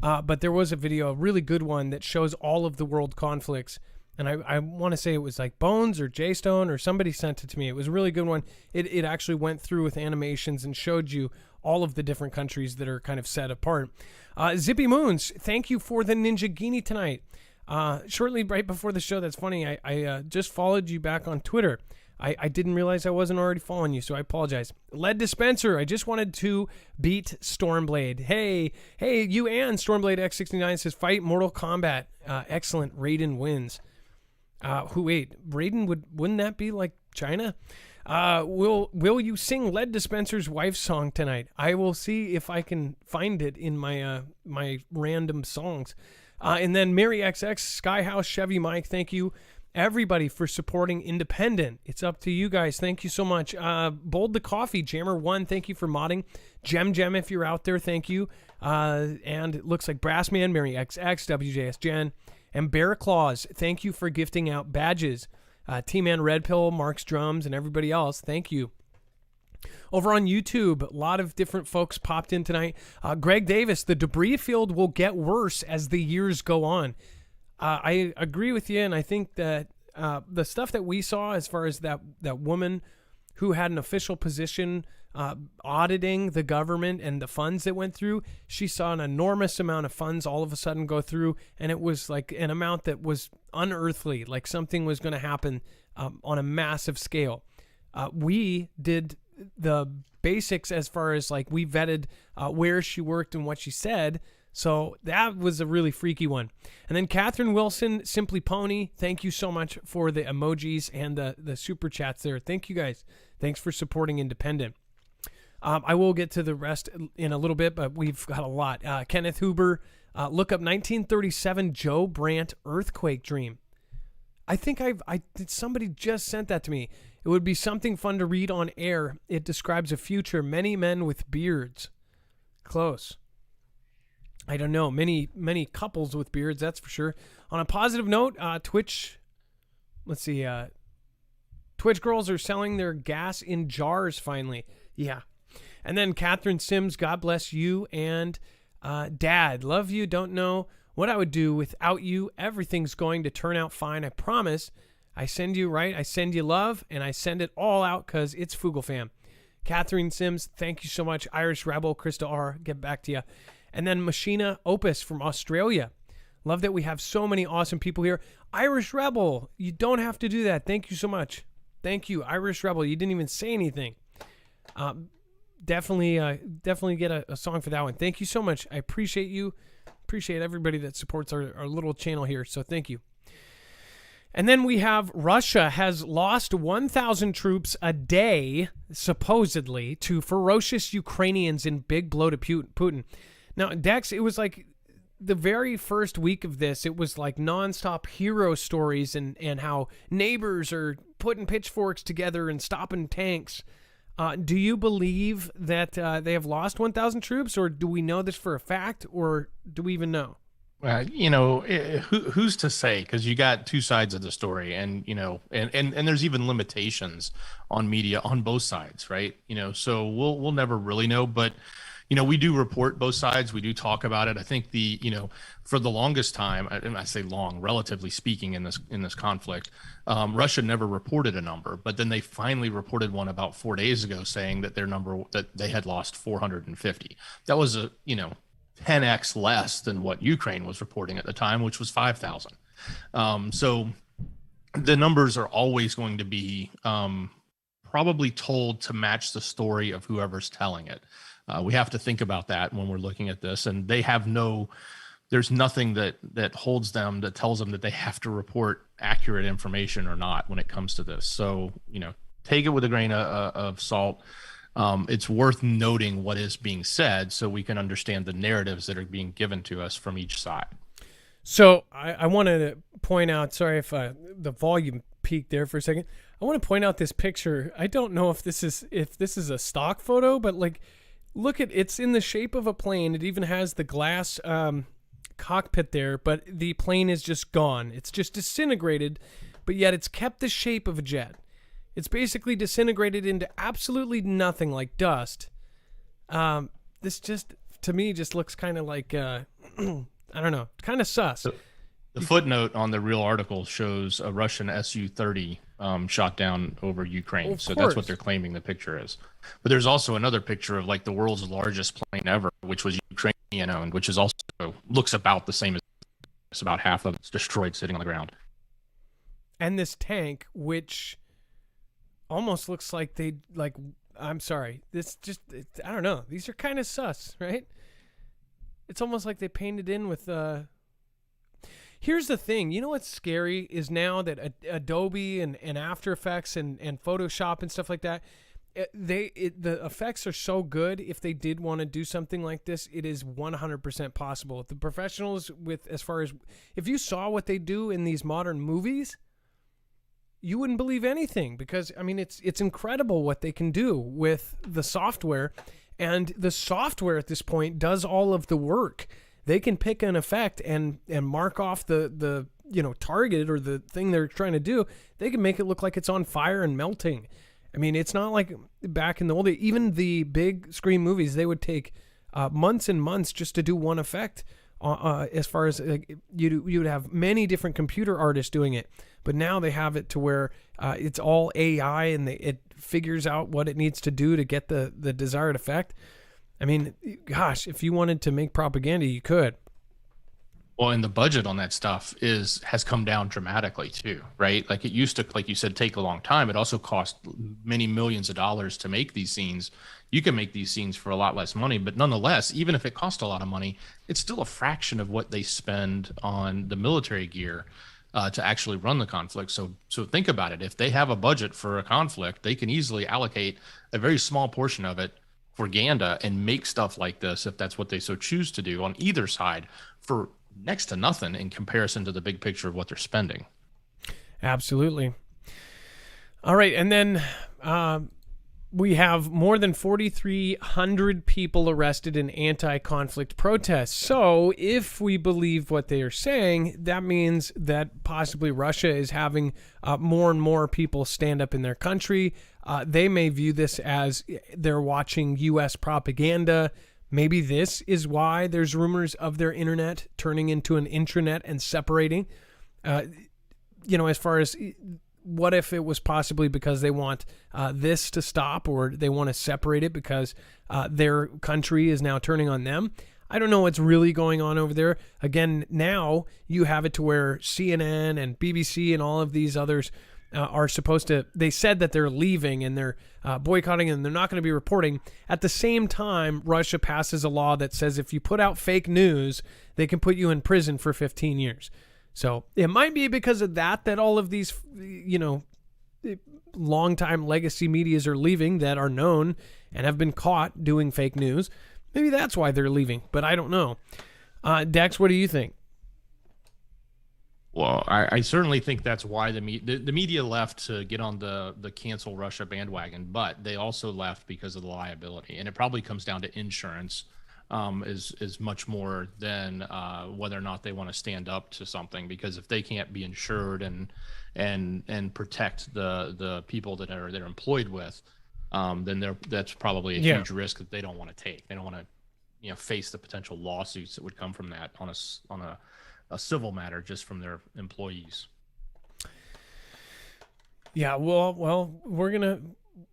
But there was a video, a really good one, that shows all of the world conflicts. And I want to say it was like Bones or J-Stone, or somebody sent it to me. It was a really good one. It actually went through with animations and showed you all of the different countries that are kind of set apart. Zippy Moons, thank you for the Ninja Genie tonight. Shortly right before the show, that's funny, I just followed you back on Twitter. I didn't realize I wasn't already following you, so I apologize. Lead Dispenser, I just wanted to beat Stormblade. Hey, you and Stormblade X69 says, fight Mortal Kombat. Excellent, Raiden wins. Raiden wouldn't that be like China? Will you sing Lead Dispenser's wife's song tonight? I will see if I can find it in my my random songs. And then Mary XX, Skyhouse, Chevy Mike, thank you. Everybody for supporting independent. It's up to you guys. Thank you so much. Bold the Coffee, Jammer1, thank you for modding. Gem, if you're out there, thank you. And it looks like Brassman, Mary XX, WJS Jen, and Bear Claws, thank you for gifting out badges. T-Man Red Pill, Mark's Drums, and everybody else, thank you. Over on YouTube, a lot of different folks popped in tonight. Greg Davis, the debris field will get worse as the years go on. I agree with you, and I think that the stuff that we saw as far as that woman who had an official position auditing the government and the funds that went through, she saw an enormous amount of funds all of a sudden go through, and it was like an amount that was unearthly, like something was going to happen on a massive scale. We did the basics as far as like we vetted where she worked and what she said. So that was a really freaky one. And then Catherine Wilson, Simply Pony, thank you so much for the emojis and the super chats there. Thank you guys. Thanks for supporting independent. I will get to the rest in a little bit, but we've got a lot. Kenneth Huber, look up 1937 Joe Brandt earthquake dream. I think somebody just sent that to me. It would be something fun to read on air. It describes a future, many men with beards. Close. I don't know. Many couples with beards, that's for sure. On a positive note, Twitch, let's see. Twitch girls are selling their gas in jars finally. Yeah. And then Catherine Sims, God bless you. And Dad, love you. Don't know what I would do without you. Everything's going to turn out fine. I promise. I send you love, and I send it all out because it's Foogle Fam. Catherine Sims, thank you so much. Irish Rebel, Krista R, get back to you. And then Machina Opus from Australia. Love that we have so many awesome people here. Irish Rebel, you don't have to do that. Thank you so much. Thank you, Irish Rebel. You didn't even say anything. Definitely get a song for that one. Thank you so much. I appreciate you. Appreciate everybody that supports our little channel here. So thank you. And then we have Russia has lost 1,000 troops a day, supposedly, to ferocious Ukrainians in big blow to Putin. Now, Dex, it was like the very first week of this, it was like nonstop hero stories and how neighbors are putting pitchforks together and stopping tanks. Do you believe that they have lost 1,000 troops, or do we know this for a fact, or do we even know? Who's to say? Because you got two sides of the story, and and there's even limitations on media on both sides, right? So we'll never really know, but we do report both sides. We do talk about it. I think for the longest time, and I say long, relatively speaking, in this conflict, Russia never reported a number, but then they finally reported one about 4 days ago, saying that that they had lost 450. That was 10x less than what Ukraine was reporting at the time, which was 5,000. So the numbers are always going to be probably told to match the story of whoever's telling it. We have to think about that when we're looking at this, and they have there's nothing that holds them, that tells them that they have to report accurate information or not when it comes to this. So, take it with a grain of salt. It's worth noting what is being said so we can understand the narratives that are being given to us from each side. So I wanted to point out, sorry if the volume peaked there for a second. I want to point out this picture. I don't know if this is a stock photo, but look it's in the shape of a plane. It even has the glass cockpit there, but the plane is just gone. It's just disintegrated, but yet it's kept the shape of a jet. It's basically disintegrated into absolutely nothing, like dust. This just, to me, just looks kind of like, I don't know, kind of sus. The footnote on the real article shows a Russian Su-30 shot down over Ukraine. Well, so that's what they're claiming the picture is. But there's also another picture of the world's largest plane ever, which was Ukrainian owned, which is also looks about the same as it's about half of it's destroyed sitting on the ground. And this tank, which almost looks like they like. I'm sorry. I don't know. These are kind of sus, right? It's almost like they painted in with. Here's the thing. You know what's scary is now that Adobe and After Effects and Photoshop and stuff like that, the effects are so good. If they did want to do something like this, it is 100% possible. If the professionals if you saw what they do in these modern movies, you wouldn't believe anything, because I mean it's incredible what they can do with the software, and the software at this point does all of the work. They can pick an effect and mark off the target or the thing they're trying to do. They can make it look like it's on fire and melting. I mean, it's not like back in the old days. Even the big screen movies, they would take months and months just to do one effect. As far as you would have many different computer artists doing it, but now they have it to where it's all AI and it figures out what it needs to do to get the desired effect. I mean, gosh, if you wanted to make propaganda, you could. Well, and the budget on that stuff has come down dramatically too, right? Like it used to, like you said, take a long time. It also cost many millions of dollars to make these scenes. You can make these scenes for a lot less money, but nonetheless, even if it cost a lot of money, it's still a fraction of what they spend on the military gear to actually run the conflict. So think about it. If they have a budget for a conflict, they can easily allocate a very small portion of it for propaganda and make stuff like this, if that's what they so choose to do on either side, for next to nothing in comparison to the big picture of what they're spending. Absolutely. All right. And then we have more than 4,300 people arrested in anti-conflict protests. So if we believe what they are saying, that means that possibly Russia is having more and more people stand up in their country. They may view this as they're watching U.S. propaganda. Maybe this is why there's rumors of their internet turning into an intranet and separating. As far as what if it was possibly because they want this to stop, or they want to separate it because their country is now turning on them. I don't know what's really going on over there. Again, now you have it to where CNN and BBC and all of these others are supposed to, they said that they're leaving and they're boycotting and they're not going to be reporting. At the same time, Russia passes a law that says if you put out fake news, they can put you in prison for 15 years. So it might be because of that all of these, longtime legacy medias are leaving that are known and have been caught doing fake news. Maybe that's why they're leaving, but I don't know. Dex, what do you think? Well, I certainly think that's why the media left to get on the cancel Russia bandwagon, but they also left because of the liability, and it probably comes down to insurance is much more than whether or not they want to stand up to something. Because if they can't be insured and protect the people that they're employed with, then that's probably a huge risk that they don't want to take. They don't want to face the potential lawsuits that would come from that on a civil matter just from their employees. Yeah, well,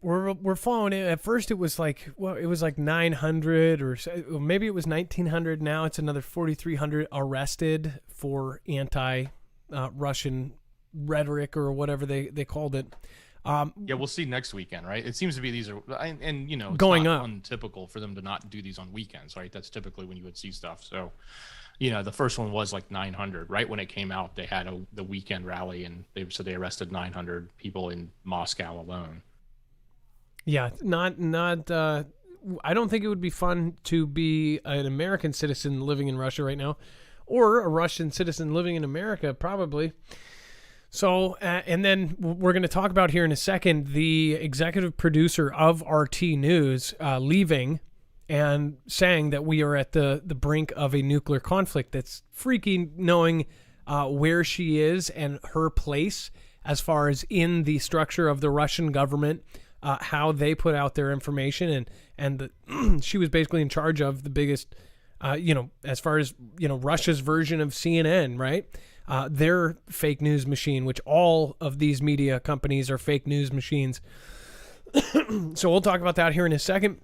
we're following it. At first, it was like 900 or maybe it was 1,900. Now it's another 4,300 arrested for anti-Russian rhetoric or whatever they called it. We'll see next weekend, right? It seems to be these are, and it's going not up. Untypical for them to not do these on weekends, right? That's typically when you would see stuff. So, the first one was like 900. Right when it came out, they had the weekend rally, and they arrested 900 people in Moscow alone. Yeah, not. I don't think it would be fun to be an American citizen living in Russia right now, or a Russian citizen living in America, probably. So, and then we're going to talk about here in a second the executive producer of RT News leaving and saying that we are at the brink of a nuclear conflict. That's freaky, knowing where she is and her place as far as in the structure of the Russian government, how they put out their information, and she was basically in charge of the biggest, as far as, Russia's version of CNN, right? Their fake news machine, which all of these media companies are fake news machines. So we'll talk about that here in a second.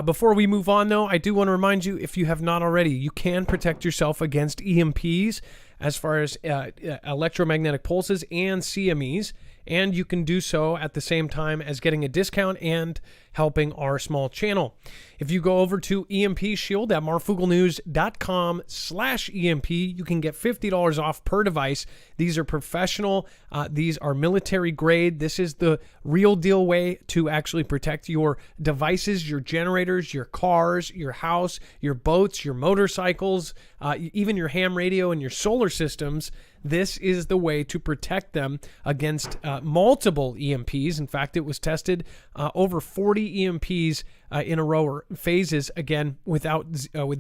Before we move on, though, I do want to remind you, if you have not already, you can protect yourself against EMPs as far as electromagnetic pulses and CMEs. and you can do so at the same time as getting a discount and helping our small channel. If you go over to EMP Shield at marfooglenews.com/EMP, you can get $50 off per device. These are professional. These are military grade. This is the real deal way to actually protect your devices, your generators, your cars, your house, your boats, your motorcycles, even your ham radio and your solar systems. This is the way to protect them against multiple EMPs. In fact, it was tested over 40 EMPs in a row, or phases, again, with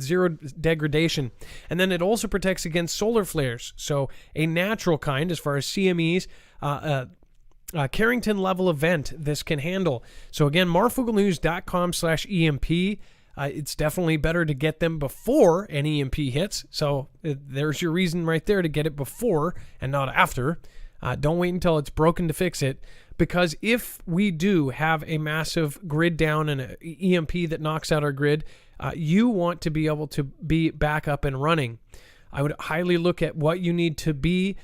zero degradation. And then it also protects against solar flares. So a natural kind, as far as CMEs, Carrington level event this can handle. So again, marfooglenews.com/EMP. It's definitely better to get them before an EMP hits. So there's your reason right there to get it before and not after. Don't wait until it's broken to fix it. Because if we do have a massive grid down and an EMP that knocks out our grid, you want to be able to be back up and running. I would highly look at what you need to be,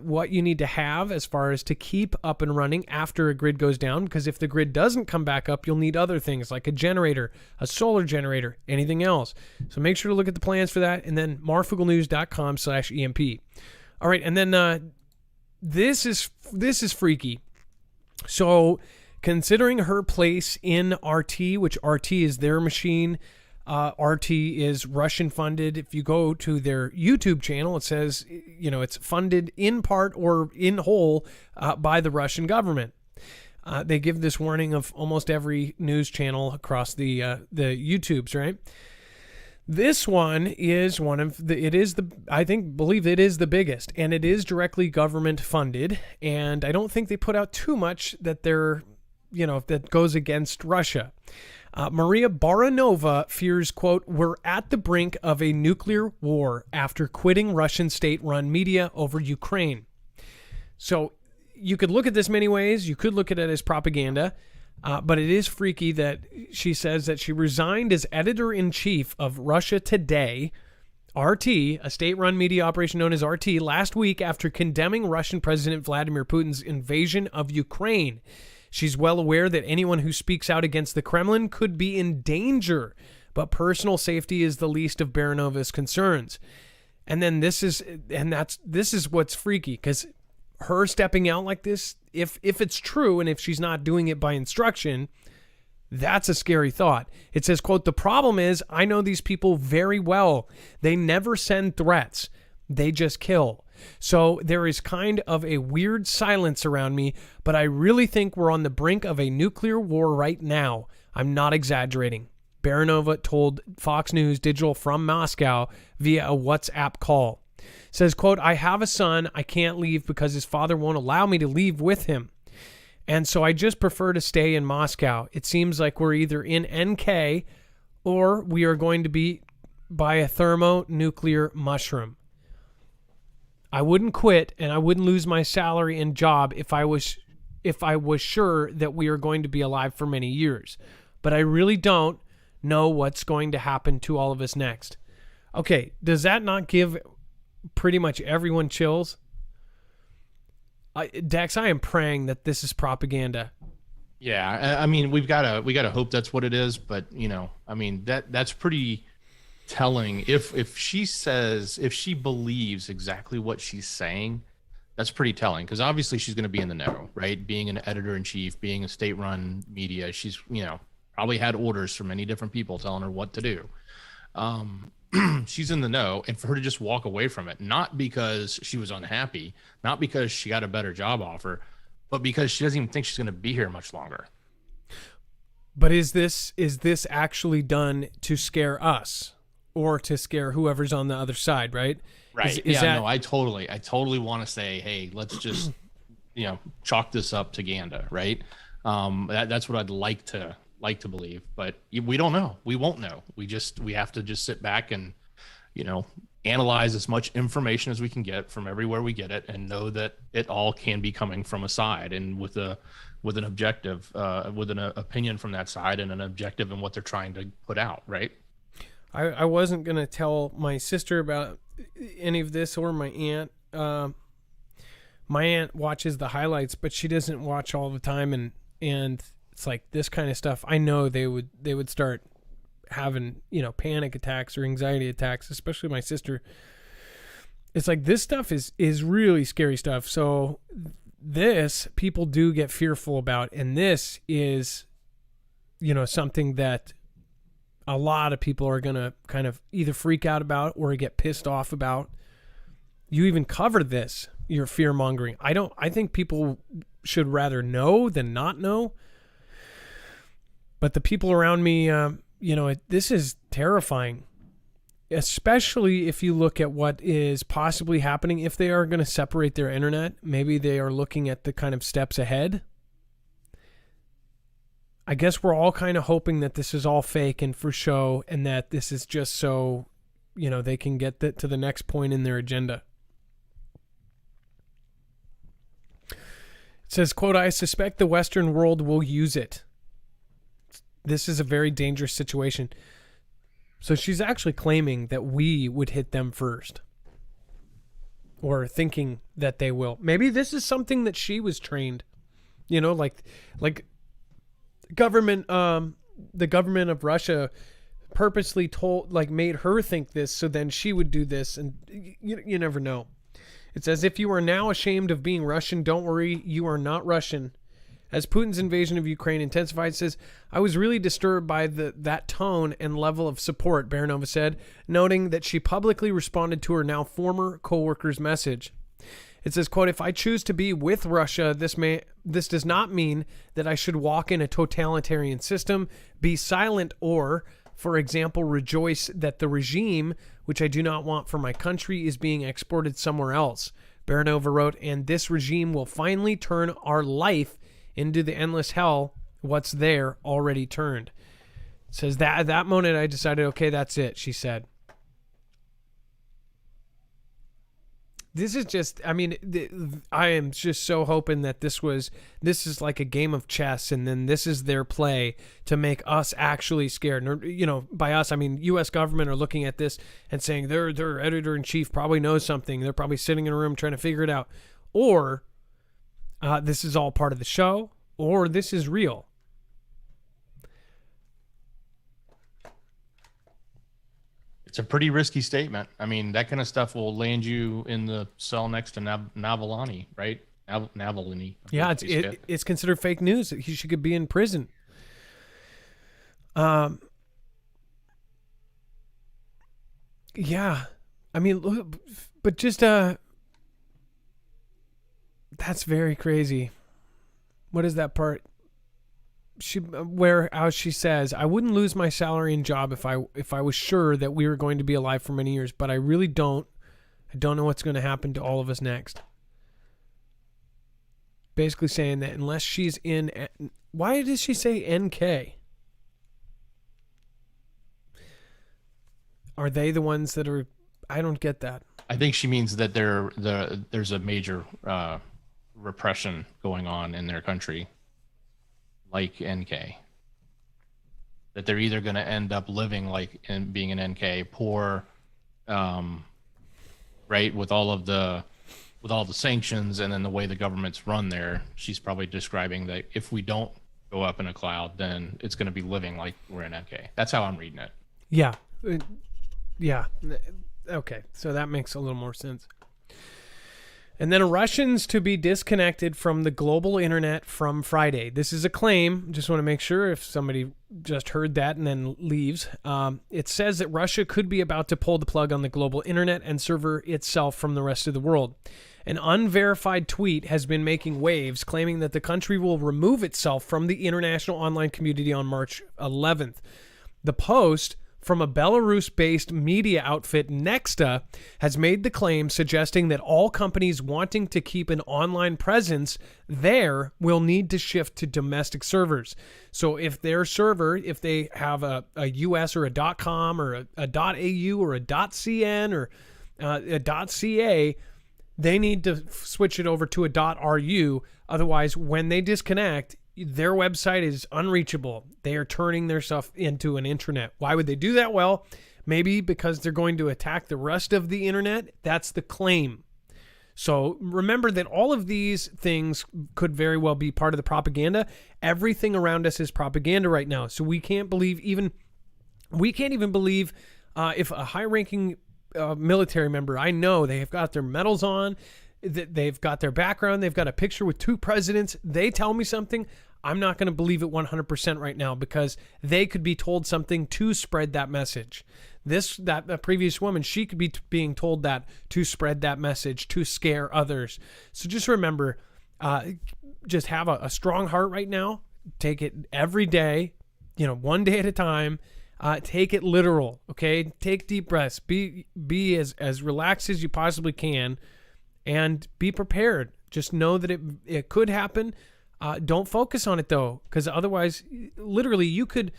what you need to have as far as to keep up and running after a grid goes down, because if the grid doesn't come back up, you'll need other things like a generator, a solar generator, anything else. So make sure to look at the plans for that, and then marfooglenews.com/EMP. All right, and then this is freaky. So considering her place in RT, which RT is their machine, RT is Russian funded. If you go to their YouTube channel, it says, it's funded in part or in whole by the Russian government. They give this warning of almost every news channel across the YouTubes, right? This one is believe it is the biggest, and it is directly government funded. And I don't think they put out too much that that goes against Russia. Maria Baranova fears, quote, "We're at the brink of a nuclear war after quitting Russian state-run media over Ukraine." So you could look at this many ways. You could look at it as propaganda, but it is freaky that she says that she resigned as editor-in-chief of Russia Today, RT, a state-run media operation known as RT, last week after condemning Russian President Vladimir Putin's invasion of Ukraine. She's well aware that anyone who speaks out against the Kremlin could be in danger, but personal safety is the least of Baranova's concerns. And then this is what's freaky, because her stepping out like this, if it's true and if she's not doing it by instruction, that's a scary thought. It says, quote, "The problem is I know these people very well. They never send threats. They just kill. So there is kind of a weird silence around me, but I really think we're on the brink of a nuclear war right now. I'm not exaggerating." Baranova told Fox News Digital from Moscow via a WhatsApp call. Says, quote, "I have a son. I can't leave because his father won't allow me to leave with him. And so I just prefer to stay in Moscow. It seems like we're either in NK or we are going to be by a thermonuclear mushroom. I wouldn't quit and I wouldn't lose my salary and job if I was sure that we are going to be alive for many years. But I really don't know what's going to happen to all of us next." Okay, does that not give pretty much everyone chills? Dex, I am praying that this is propaganda. Yeah, I mean, we gotta hope that's what it is, but that's pretty telling. If she believes exactly what she's saying, that's pretty telling, because obviously she's going to be in the know, right? Being an editor-in-chief, being a state-run media, she's probably had orders from many different people telling her what to do. She's in the know, and for her to just walk away from it, not because she was unhappy, not because she got a better job offer, but because she doesn't even think she's going to be here much longer. But is this actually done to scare us or to scare whoever's on the other side, right? Right. No, I totally want to say, hey, let's just, chalk this up to Ganda, right? That's what I'd like to believe, but we don't know. We won't know. We have to just sit back and, analyze as much information as we can get from everywhere we get it, and know that it all can be coming from a side and with an objective, with an opinion from that side and an objective in what they're trying to put out, right? I wasn't going to tell my sister about any of this or my aunt. my aunt watches the highlights, but she doesn't watch all the time, and it's like this kind of stuff. I know they would start having, panic attacks or anxiety attacks, especially my sister. It's like this stuff is really scary stuff. So this people do get fearful about, and this is, something that a lot of people are going to kind of either freak out about or get pissed off about. You even covered this, your fear mongering. I think people should rather know than not know. But the people around me, this is terrifying, especially if you look at what is possibly happening. If they are going to separate their internet, maybe they are looking at the kind of steps ahead. I guess we're all kind of hoping that this is all fake and for show, and that this is just so, they can get to the next point in their agenda. It says, quote, "I suspect the Western world will use it. This is a very dangerous situation." So she's actually claiming that we would hit them first, or thinking that they will. Maybe this is something that she was trained, like government, the government of Russia purposely made her think this, so then she would do this, and you never know. It says, "If you are now ashamed of being Russian, don't worry, you are not Russian. As Putin's invasion of Ukraine intensified," says, "I was really disturbed by that tone and level of support," Baranova said, noting that she publicly responded to her now former co-worker's message. It says, quote, "If I choose to be with Russia, this does not mean that I should walk in a totalitarian system, be silent, or, for example, rejoice that the regime, which I do not want for my country, is being exported somewhere else." Baranova wrote, "And this regime will finally turn our life into the endless hell what's there already turned." It says that at that moment I decided, okay, that's it, she said. This is just, I am just so hoping that this is like a game of chess, and then this is their play to make us actually scared. By us, I mean U.S. government are looking at this and saying their editor-in-chief probably knows something. They're probably sitting in a room trying to figure it out. Or this is all part of the show, or this is real. It's a pretty risky statement. I mean, that kind of stuff will land you in the cell next to Navalny, right? Navalny. Yeah, it's considered fake news. He should be in prison. Yeah. I mean, look, but just that's very crazy. What is that part? How she says, "I wouldn't lose my salary and job if I was sure that we were going to be alive for many years, but I really don't. I don't know what's going to happen to all of us next." Basically saying that unless she's in, why does she say NK? Are they the ones that are? I don't get that. I think she means that there's a major repression going on in their country, like NK. That they're either going to end up living like and being an NK, poor, right, with all the sanctions and then the way the government's run there. She's probably describing that if we don't go up in a cloud, then it's going to be living like we're in NK. That's how I'm reading it. Yeah. Yeah. Okay. So that makes a little more sense. And then Russians to be disconnected from the global internet from Friday. This is a claim. Just want to make sure if somebody just heard that and then leaves. It says that Russia could be about to pull the plug on the global internet and server itself from the rest of the world. An unverified tweet has been making waves, claiming that the country will remove itself from the international online community on March 11th. The post from a Belarus-based media outfit, Nexta, has made the claim suggesting that all companies wanting to keep an online presence there will need to shift to domestic servers. So if their server, if they have a US or a .com or a .au or a .cn or a .ca, they need to switch it over to a .ru. Otherwise, when they disconnect, their website is unreachable. They are turning their stuff into an intranet. Why would they do that? Well, maybe because they're going to attack the rest of the internet. That's the claim. So remember that all of these things could very well be part of the propaganda. Everything around us is propaganda right now. So we can't even believe if a high-ranking military member, I know they have got their medals on, they've got their background, they've got a picture with 2 presidents, they tell me something, I'm not going to believe it 100% right now, because they could be told something to spread that message. That previous woman, she could be being told that to spread that message, to scare others. So just remember, just have a strong heart right now. Take it every day, one day at a time. Take it literal, okay? Take deep breaths. Be as relaxed as you possibly can, and be prepared. Just know that it could happen. Don't focus on it though, because otherwise, literally, you could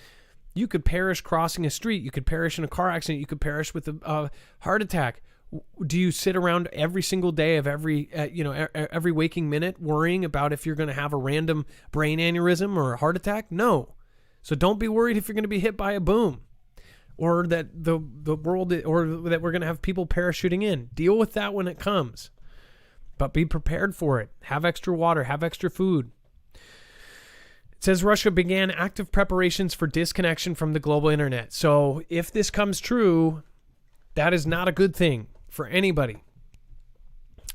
perish crossing a street. You could perish in a car accident. You could perish with a heart attack. Do you sit around every single day of every waking minute worrying about if you're going to have a random brain aneurysm or a heart attack? No. So don't be worried if you're going to be hit by a boom, or that the world, or that we're going to have people parachuting in. Deal with that when it comes, but be prepared for it. Have extra water, have extra food. It says Russia began active preparations for disconnection from the global internet. So if this comes true, that is not a good thing for anybody.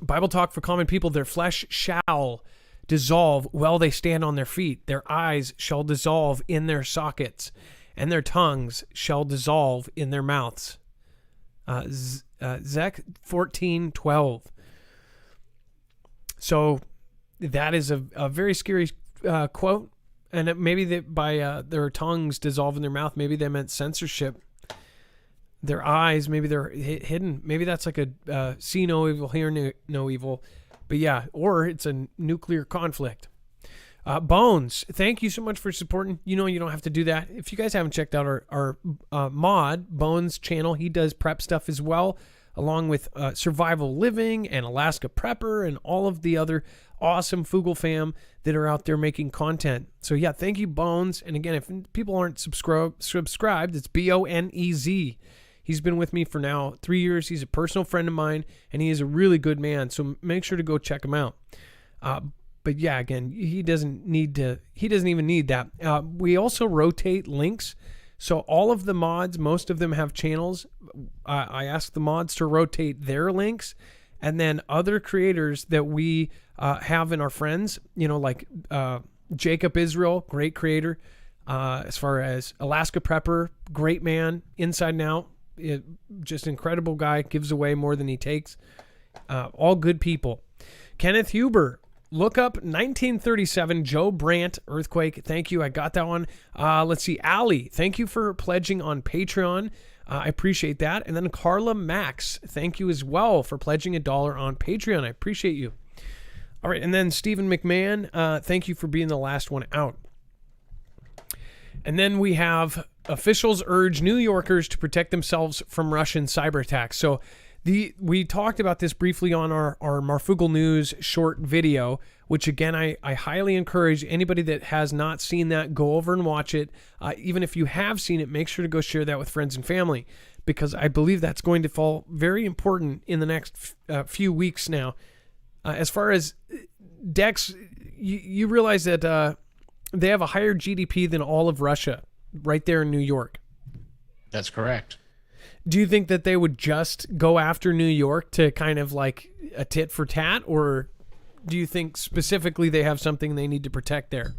Bible talk for common people: their flesh shall dissolve while they stand on their feet. Their eyes shall dissolve in their sockets, and their tongues shall dissolve in their mouths. Zech 14:12. So that is a very scary quote. And maybe by their tongues dissolve in their mouth, maybe they meant censorship. Their eyes, maybe they're hidden. Maybe that's like a see no evil, hear no evil. But yeah, or it's a nuclear conflict. Bones, thank you so much for supporting. You don't have to do that. If you guys haven't checked out our mod, Bones channel, he does prep stuff as well, along with Survival Living and Alaska Prepper and all of the other awesome Foogle fam that are out there making content. So yeah, thank you, Bones. And again, if people aren't subscribed, it's Bonez. He's been with me for now 3 years. He's a personal friend of mine, and he is a really good man. So make sure to go check him out. But yeah, again, he doesn't even need that. We also rotate links. So all of the mods, most of them have channels. I ask the mods to rotate their links, and then other creators that we have in our friends, like Jacob Israel, great creator. As far as Alaska Prepper, great man, inside and out. Just incredible guy, gives away more than he takes. All good people. Kenneth Huber, look up 1937 Joe Brandt earthquake. Thank you. I got that one. Let's see. Allie, thank you for pledging on Patreon. I appreciate that. And then Carla Max, thank you as well for pledging $1 on Patreon. I appreciate you. All right. And then Stephen McMahon, thank you for being the last one out. And then we have officials urge New Yorkers to protect themselves from Russian cyber attacks. So we talked about this briefly on our Marfoogle News short video, which again, I highly encourage anybody that has not seen that, go over and watch it. Even if you have seen it, make sure to go share that with friends and family, because I believe that's going to fall very important in the next few weeks now. As far as Dex, you realize that they have a higher GDP than all of Russia right there in New York. That's correct. Do you think that they would just go after New York to kind of like a tit for tat, or do you think specifically they have something they need to protect there?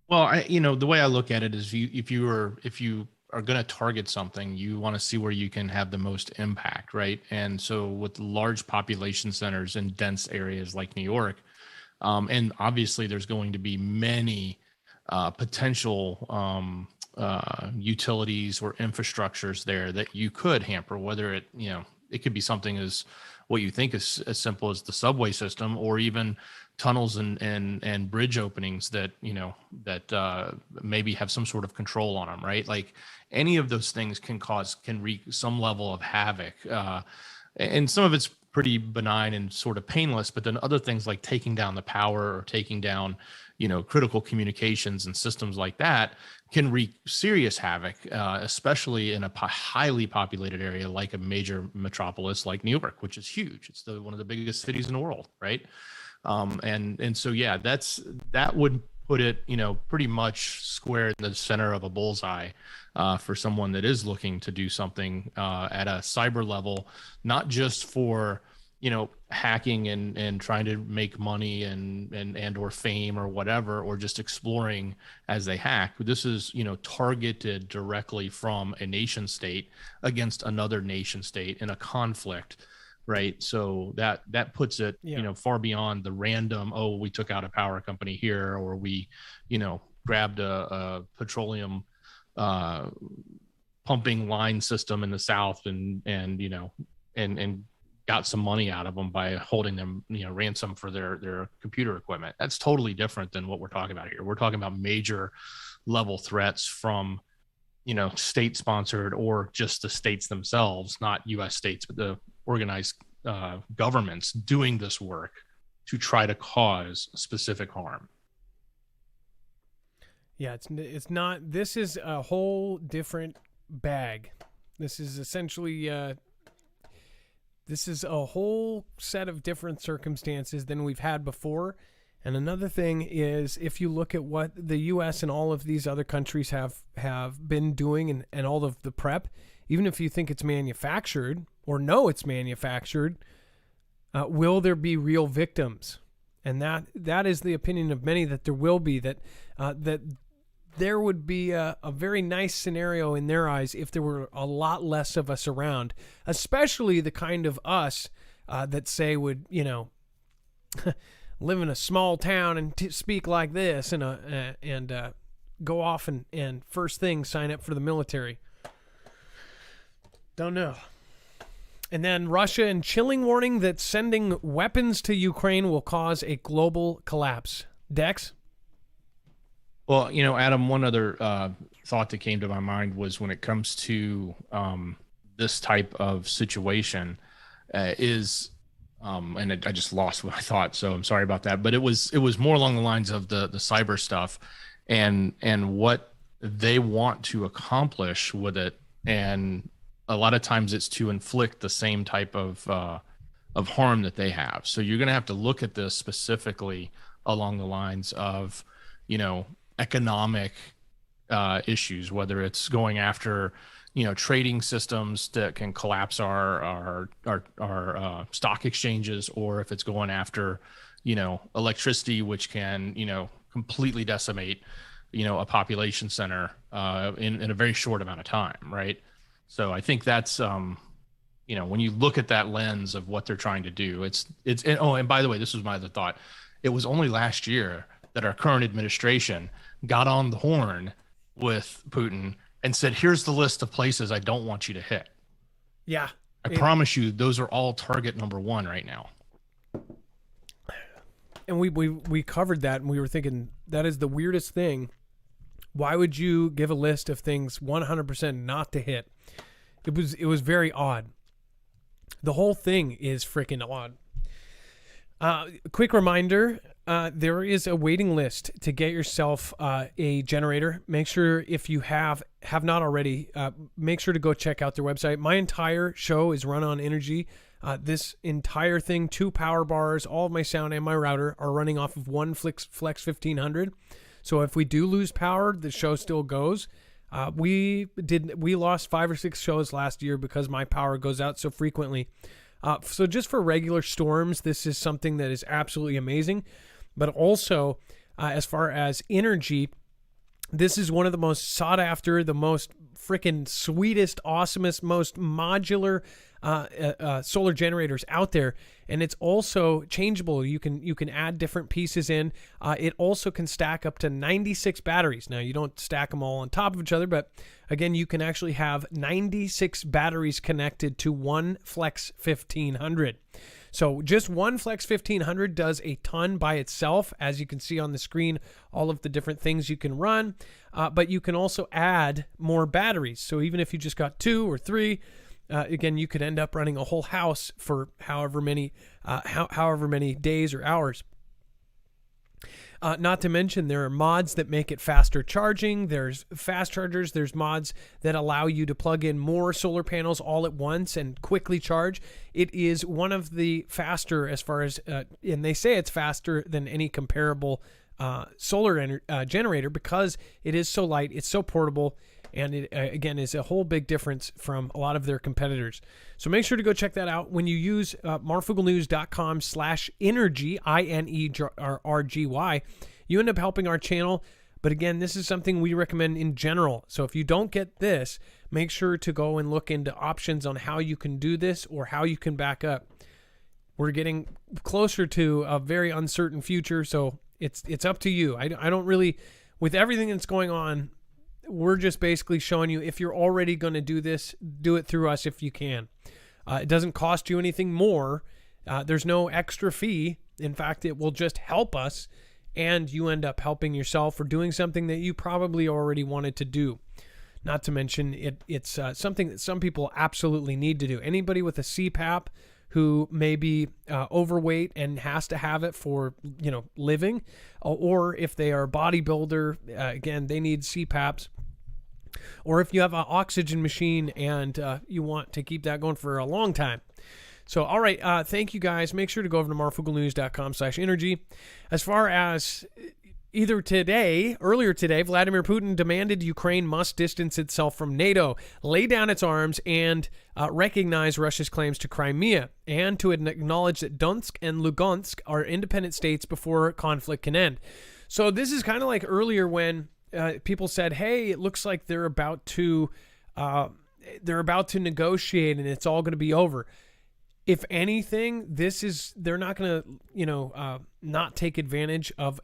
Well, the way I look at it is if you are going to target something, you want to see where you can have the most impact, right? And so with large population centers in dense areas like New York, and obviously there's going to be many potential utilities or infrastructures there that you could hamper, whether it could be something as what you think is as simple as the subway system, or even tunnels and bridge openings that maybe have some sort of control on them, right? Like any of those things can wreak some level of havoc, and some of it's pretty benign and sort of painless, but then other things like taking down the power or taking down critical communications and systems like that can wreak serious havoc, especially in a highly populated area like a major metropolis like New York, which is huge. It's one of the biggest cities in the world, right? And so yeah, that would put it, pretty much square in the center of a bullseye for someone that is looking to do something at a cyber level, not just for hacking and trying to make money and or fame or whatever, or just exploring as they hack. This is targeted directly from a nation state against another nation state in a conflict, right? So that puts it far beyond the random, oh, we took out a power company here, or we grabbed a petroleum pumping line system in the south and got some money out of them by holding them, ransom for their computer equipment. That's totally different than what we're talking about here. We're talking about major level threats from, state sponsored or just the states themselves, not U.S. states, but the organized governments doing this work to try to cause specific harm. Yeah, it's not. This is a whole different bag. This is essentially. This is a whole set of different circumstances than we've had before. And another thing is, if you look at what the U.S. and all of these other countries have been doing and all of the prep, even if you think it's manufactured or know it's manufactured, will there be real victims? And that is the opinion of many, that there will be, that there would be a very nice scenario in their eyes if there were a lot less of us around, especially the kind of us that say would, live in a small town and speak like this and go off and first thing sign up for the military. Don't know. And then Russia and chilling warning that sending weapons to Ukraine will cause a global collapse. Dex? Well, Adam, one other thought that came to my mind was when it comes to this type of situation is, and I just lost what I thought, so I'm sorry about that. But it was more along the lines of the cyber stuff and what they want to accomplish with it, and a lot of times it's to inflict the same type of harm that they have. So you're going to have to look at this specifically along the lines of, economic issues, whether it's going after, trading systems that can collapse our stock exchanges, or if it's going after, electricity, which can, completely decimate, a population center in a very short amount of time, right? So I think that's, when you look at that lens of what they're trying to do, and by the way, this was my other thought. It was only last year that our current administration got on the horn with Putin and said, here's the list of places I don't want you to hit. Yeah. I promise you, those are all target number one right now. And we covered that, and we were thinking that is the weirdest thing. Why would you give a list of things 100% not to hit? It was very odd. The whole thing is freaking odd. Quick reminder, there is a waiting list to get yourself a generator. Make sure, if you have not already, make sure to go check out their website. My entire show is run on energy. This entire thing, 2 power bars, all of my sound and my router are running off of one Flex 1500. So if we do lose power, the show still goes. We lost 5 or 6 shows last year because my power goes out so frequently. So just for regular storms, this is something that is absolutely amazing. But also, as far as energy, this is one of the most sought after, the most freaking sweetest, awesomest, most modular solar generators out there. And it's also changeable. You can add different pieces in. It also can stack up to 96 batteries. Now, you don't stack them all on top of each other, but again, you can actually have 96 batteries connected to one Flex 1500. So just one Flex 1500 does a ton by itself. As you can see on the screen, all of the different things you can run, but you can also add more batteries. So even if you just got 2 or 3, again, you could end up running a whole house for however many days or hours. Not to mention, there are mods that make it faster charging. There's fast chargers. There's mods that allow you to plug in more solar panels all at once and quickly charge. It is one of the faster as far as, and they say it's faster than any comparable solar generator because it is so light, it's so portable, and it, again, is a whole big difference from a lot of their competitors. So make sure to go check that out. When you use marfooglenews.com/energy, INERGY, you end up helping our channel. But again, this is something we recommend in general. So if you don't get this, make sure to go and look into options on how you can do this or how you can back up. We're getting closer to a very uncertain future, so it's up to you. I don't really, with everything that's going on, we're just basically showing you, if you're already going to do this, do it through us if you can. It doesn't cost you anything more. There's no extra fee. In fact, it will just help us, and you end up helping yourself or doing something that you probably already wanted to do. Not to mention, it's something that some people absolutely need to do. Anybody with a CPAP who may be overweight and has to have it for, living, or if they are a bodybuilder, again, they need CPAPs. Or if you have an oxygen machine and you want to keep that going for a long time. So, all right, thank you guys. Make sure to go over to marfooglenews.com/energy. As far as earlier today, Vladimir Putin demanded Ukraine must distance itself from NATO, lay down its arms, and recognize Russia's claims to Crimea, and to acknowledge that Donetsk and Lugansk are independent states before conflict can end. So this is kind of like earlier when people said, "Hey, it looks like they're about to negotiate, and it's all going to be over." If anything, they're not going to, not take advantage of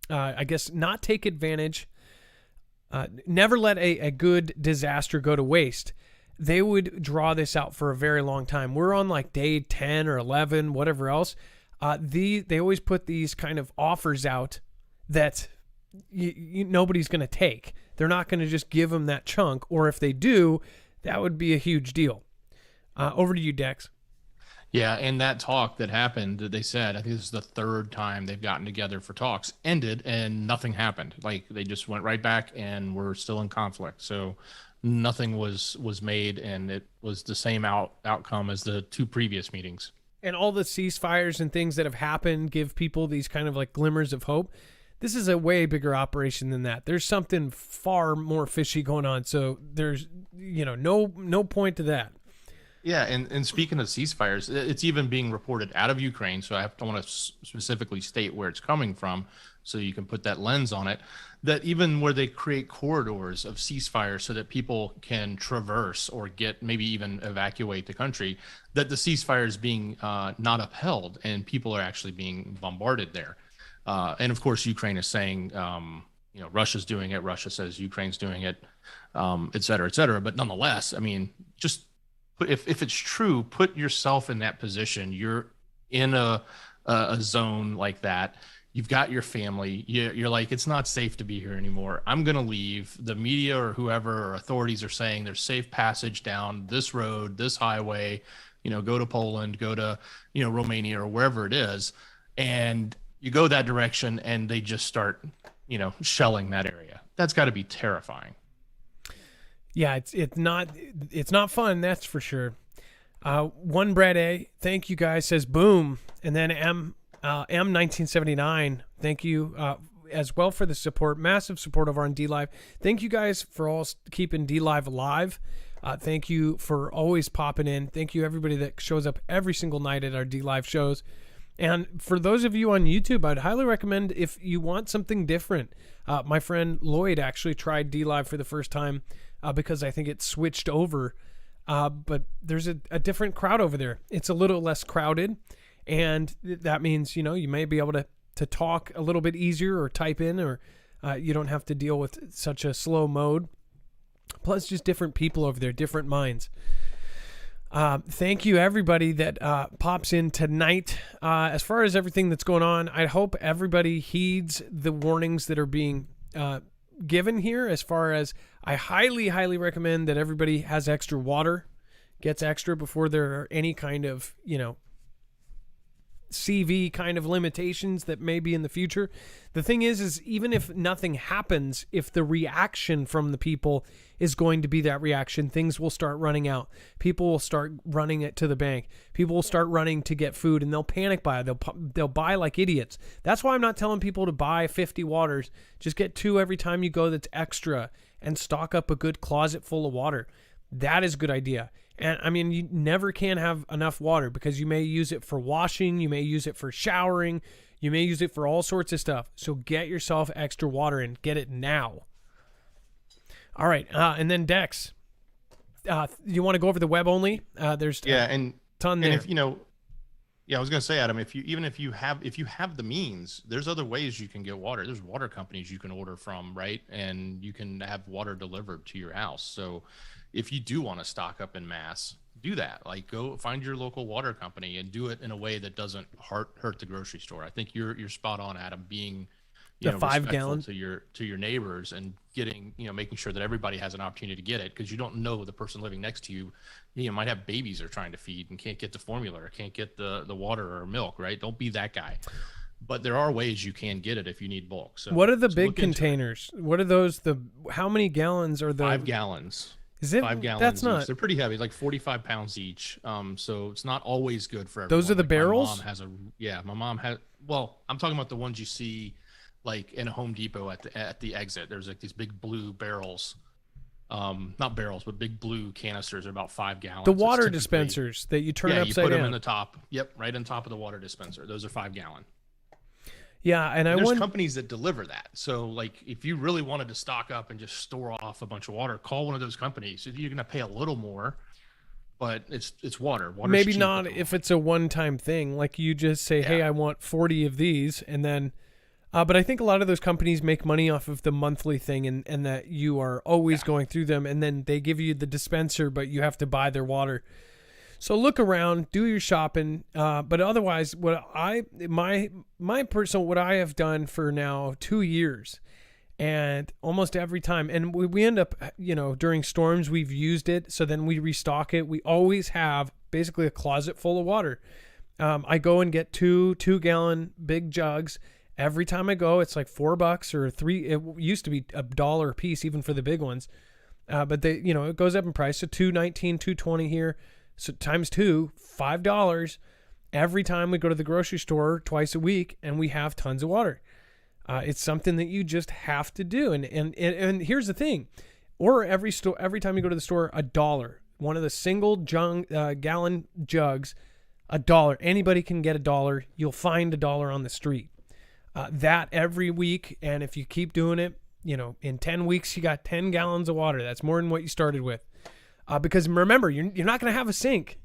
not take advantage, never let a good disaster go to waste. They would draw this out for a very long time. We're on like day 10 or 11, whatever else. They always put these kind of offers out that nobody's going to take. They're not going to just give them that chunk, or if they do, that would be a huge deal. Over to you, Dex. Yeah, and that talk that happened, they said, I think this is the third time they've gotten together for talks, ended and nothing happened. Like they just went right back and we're still in conflict. So nothing was made, and it was the same outcome as the two previous meetings. And all the ceasefires and things that have happened give people these kind of like glimmers of hope. This is a way bigger operation than that. There's something far more fishy going on. So there's, no point to that. Yeah, and speaking of ceasefires, it's even being reported out of Ukraine, so I want to specifically state where it's coming from so you can put that lens on it, that even where they create corridors of ceasefire so that people can traverse or maybe even evacuate the country, that the ceasefire is being not upheld and people are actually being bombarded there. And of course, Ukraine is saying, Russia's doing it, Russia says Ukraine's doing it, et cetera, et cetera. But nonetheless, I mean, just if it's true, put yourself in that position. You're in a zone like that. You've got your family. You're like, it's not safe to be here anymore. I'm going to leave. The media or whoever or authorities are saying there's safe passage down this road, this highway, go to Poland, go to, Romania or wherever it is. And you go that direction and they just start, shelling that area. That's got to be terrifying. Yeah, it's not fun, that's for sure. One Brad A, thank you guys, says boom, and then M1979, thank you as well for the support, massive support over on DLive. Thank you guys for all keeping DLive alive. Thank you for always popping in. Thank you everybody that shows up every single night at our DLive shows. And for those of you on YouTube, I'd highly recommend, if you want something different. My friend Lloyd actually tried DLive for the first time because I think it switched over. But there's a different crowd over there. It's a little less crowded, and that means, you may be able to talk a little bit easier or type in, or you don't have to deal with such a slow mode. Plus, just different people over there, different minds. Thank you, everybody that pops in tonight. As far as everything that's going on, I hope everybody heeds the warnings that are being given here. As far as, I highly, highly recommend that everybody has extra water, gets extra before there are any kind of, CV kind of limitations that may be in the future. The thing is even if nothing happens, if the reaction from the people is going to be that reaction, things will start running out. People will start running it to the bank. People will start running to get food, and they'll panic buy. They'll buy like idiots. That's why I'm not telling people to buy 50 waters. Just get 2 every time you go that's extra, and stock up a good closet full of water. That is a good idea. And I mean, you never can have enough water because you may use it for washing, you may use it for showering, you may use it for all sorts of stuff. So get yourself extra water and get it now. All right, and then Dex, you want to go over the web only? There's and ton there. If I was going to say, Adam, if you have the means, there's other ways you can get water. There's water companies you can order from, right? And you can have water delivered to your house. So if you do want to stock up in mass, do that. Like, go find your local water company and do it in a way that doesn't hurt the grocery store. I think you're spot on, Adam, being the 5 gallon to your neighbors and getting, making sure that everybody has an opportunity to get it, because you don't know the person living next to you, might have babies they're trying to feed and can't get the formula or can't get the water or milk, right? Don't be that guy. But there are ways you can get it if you need bulk. So what are the big containers? What are those? How many gallons are those? 5 gallons. Is it 5 gallons? That's not. Each. They're pretty heavy, like 45 pounds each. So it's not always good for everyone. Those are the barrels. My mom has. Well, I'm talking about the ones you see, like in a Home Depot at the exit. There's like these big blue barrels. Not barrels, but big blue canisters. They're about 5 gallons. The water dispensers that you turn upside down. You put them in the top. Yep, right on top of the water dispenser. Those are 5 gallon. Yeah, and there's companies that deliver that. So, like, if you really wanted to stock up and just store off a bunch of water, call one of those companies. You're going to pay a little more, but it's water. Water's maybe cheap not if it's a one-time thing. Like, you just say, hey, I want 40 of these, and then but I think a lot of those companies make money off of the monthly thing, and that you are always going through them, and then they give you the dispenser, but you have to buy their water. So look around, do your shopping, but otherwise, what I have done for now 2 years, and almost every time, and we end up, during storms, we've used it, so then we restock it. We always have basically a closet full of water. I go and get 2-gallon big jugs. Every time I go, it's like $4 or $3. It used to be $1 a piece, even for the big ones, but they, it goes up in price. So $2.19, $2.20 here. So times 2, $5 every time we go to the grocery store twice a week, and we have tons of water. It's something that you just have to do. And here's the thing, or every time you go to the store, $1. One of the single gallon jugs, $1. Anybody can get $1. You'll find $1 on the street. That every week, and if you keep doing it, in 10 weeks you got 10 gallons of water. That's more than what you started with. Because remember, you're not going to have a sink.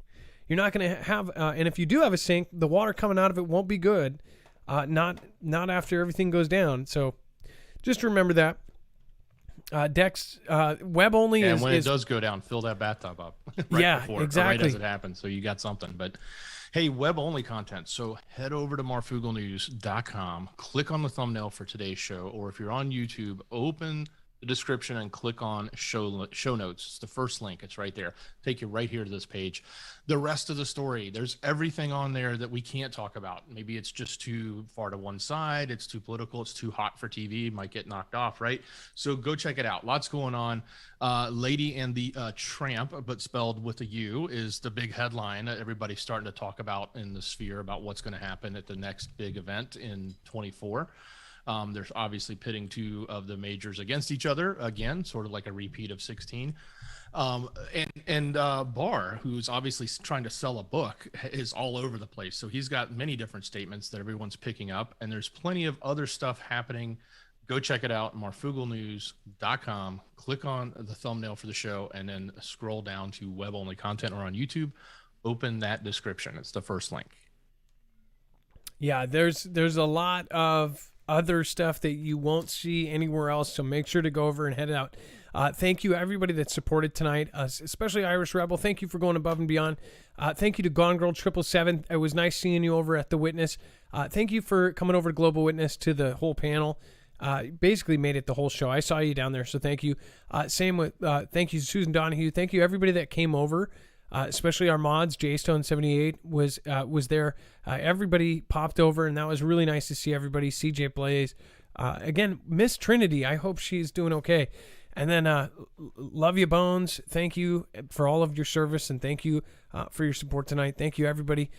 You're not going to have, and if you do have a sink, the water coming out of it won't be good. Not after everything goes down. So just remember that. Dex, web only is. And when it does go down, fill that bathtub up. Exactly. Right as it happens. So you got something. But hey, web only content. So head over to marfooglenews.com, click on the thumbnail for today's show, or if you're on YouTube, open the description and click on show notes. It's the first link. It's right there. Take you right here to this page. The rest of the story, there's everything on there that we can't talk about. Maybe it's just too far to one side. It's too political. It's too hot for TV. Might get knocked off, right? So go check it out. Lots going on. Lady and the Tramp, but spelled with a U, is the big headline that everybody's starting to talk about in the sphere about what's going to happen at the next big event in 24. There's obviously pitting 2 of the majors against each other again, sort of like a repeat of 16. And Barr, who's obviously trying to sell a book, is all over the place. So he's got many different statements that everyone's picking up, and there's plenty of other stuff happening. Go check it out, marfooglenews.com. Click on the thumbnail for the show, and then scroll down to web only content, or on YouTube. Open that description. It's the first link. Yeah, there's a lot of other stuff that you won't see anywhere else, so make sure to go over and head out. Thank you everybody that supported tonight, especially Irish Rebel. Thank you for going above and beyond. Thank you to Gone Girl 777. It was nice seeing you over at the Witness. Thank you for coming over to Global Witness, to the whole panel. Basically made it the whole show. I saw you down there, so thank you. Same with thank you Susan Donahue. Thank you everybody that came over. especially our mods. JStone78 was there. Everybody popped over, and that was really nice to see everybody. CJ Blaze. Again, Miss Trinity, I hope she's doing okay. And then love you, Bones. Thank you for all of your service, and thank you for your support tonight. Thank you, everybody.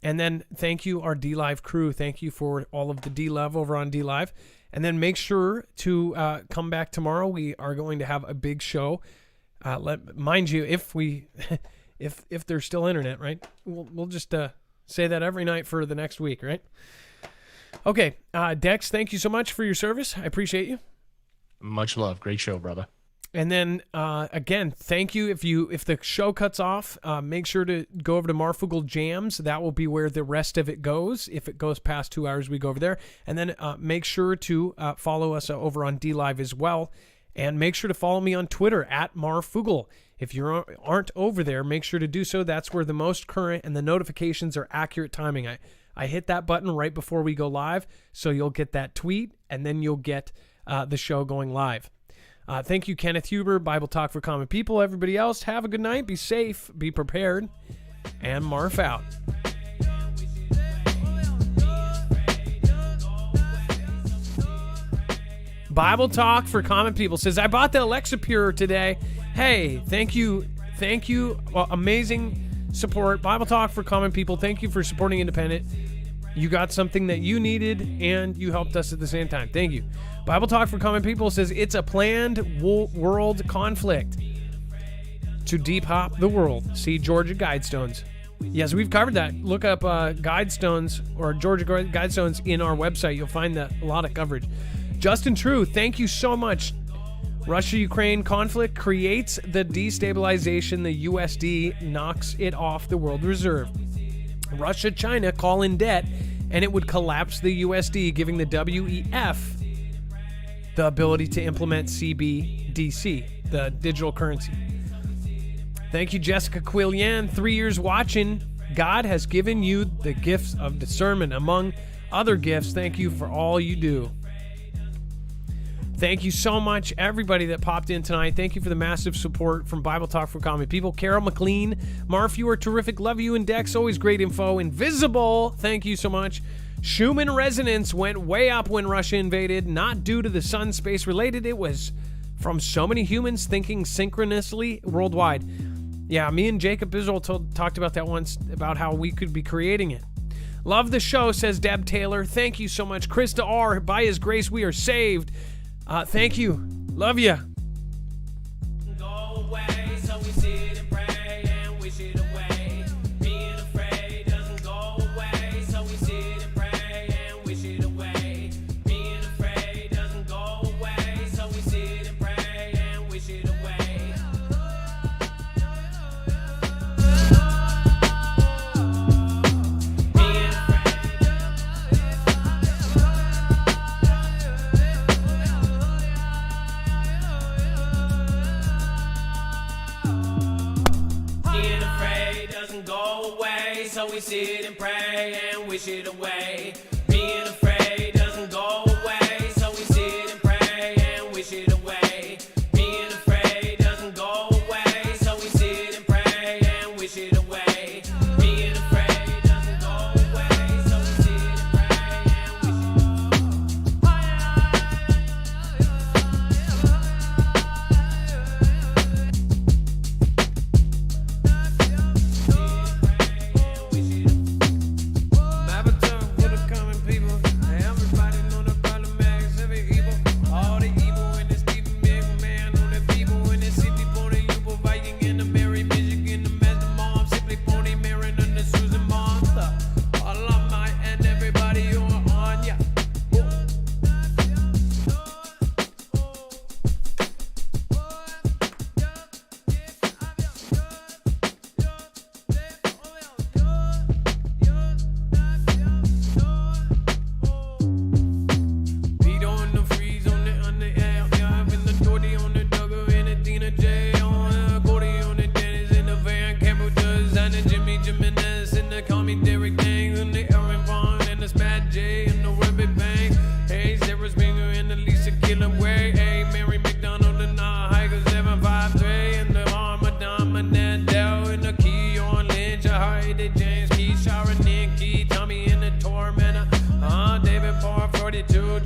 And then thank you, our D-Live crew. Thank you for all of the D-Love over on D-Live. And then make sure to come back tomorrow. We are going to have a big show. Mind you, if we if there's still internet, right? We'll just say that every night for the next week, right? Okay, Dex, thank you so much for your service. I appreciate you. Much love. Great show, brother. And then, again, thank you. If the show cuts off, make sure to go over to Marfoogle Jams. That will be where the rest of it goes. If it goes past 2 hours, we go over there. And then make sure to follow us over on DLive as well. And make sure to follow me on Twitter, @Marfoogle. If you aren't over there, make sure to do so. That's where the most current and the notifications are accurate timing. I hit that button right before we go live, so you'll get that tweet, and then you'll get the show going live. Thank you, Kenneth Huber, Bible Talk for Common People. Everybody else, have a good night. Be safe. Be prepared. And Marf out. Bible Talk for Common People says, I bought the Alexa Pure today. Hey, thank you. Thank you. Amazing support. Bible Talk for Common People. Thank you for supporting Independent. You got something that you needed, and you helped us at the same time. Thank you. Bible Talk for Common People says, it's a planned world conflict to depop the world. See Georgia Guidestones. Yes, we've covered that. Look up Guidestones or Georgia Guidestones in our website. You'll find a lot of coverage. Justin True, thank you so much. Russia-Ukraine conflict creates the destabilization. The USD knocks it off the world reserve. Russia-China call in debt, and it would collapse the USD, giving the WEF the ability to implement CBDC, the digital currency. Thank you, Jessica Quillian. 3 years watching. God has given you the gifts of discernment, among other gifts. Thank you for all you do. Thank you so much, everybody that popped in tonight. Thank you for the massive support from Bible Talk for Common People. Carol McLean, Marf, you are terrific. Love you. And Dex, always great info. Invisible, thank you so much. Schumann resonance went way up when Russia invaded, not due to the sun space related. It was from so many humans thinking synchronously worldwide. Yeah, me and Jacob Bizzle talked about that once, about how we could be creating it. Love the show, says Deb Taylor. Thank you so much. Krista R., by his grace we are saved. Thank you. Love ya. Go away, so we sit and pray and wish it away. Being afraid doesn't go away, so we sit and pray and wish it away. Being afraid doesn't go away, so we sit and pray and wish it away. So we sit and pray and wish it away. Being afraid doesn't go away, so we sit and pray and wish it away. Being afraid doesn't go away, so we sit and pray and wish it away. Being afraid doesn't go away, so we sit and pray and wish in the key.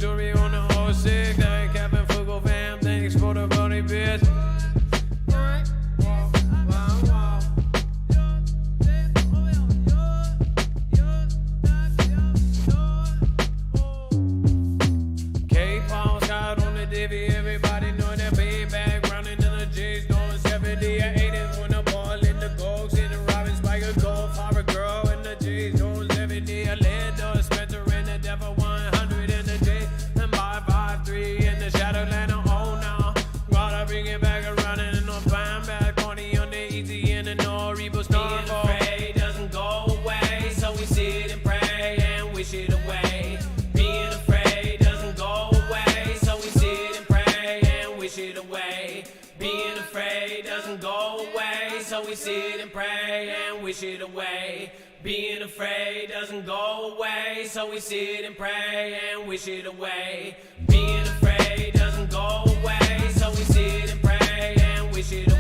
jewelry on the 06. I ain't capping Fuggle fam. Thanks for the bunny bitch. K-Paul's got on the divvy. Everybody know that payback. Running in the J's. Doing 70 or 80s when the ball in the goals. In the Robin Spiker gold. Power girl in the J's. Doing 70 or Lando. Spencer in the Devil 100 in the J's. And 553 in the Shadowland. Oh no. Gotta bring it back around and on fine back. Corny on the easy and the no Rebo Star. Being afraid doesn't go away. So we sit and pray and wish it away. Being afraid doesn't go away. So we sit and pray and wish it away. Being afraid doesn't go away. So we sit and pray and wish it away. Being afraid doesn't go away. So we sit and pray and wish it away. Being afraid doesn't go away. So we sit and pray and wish it away.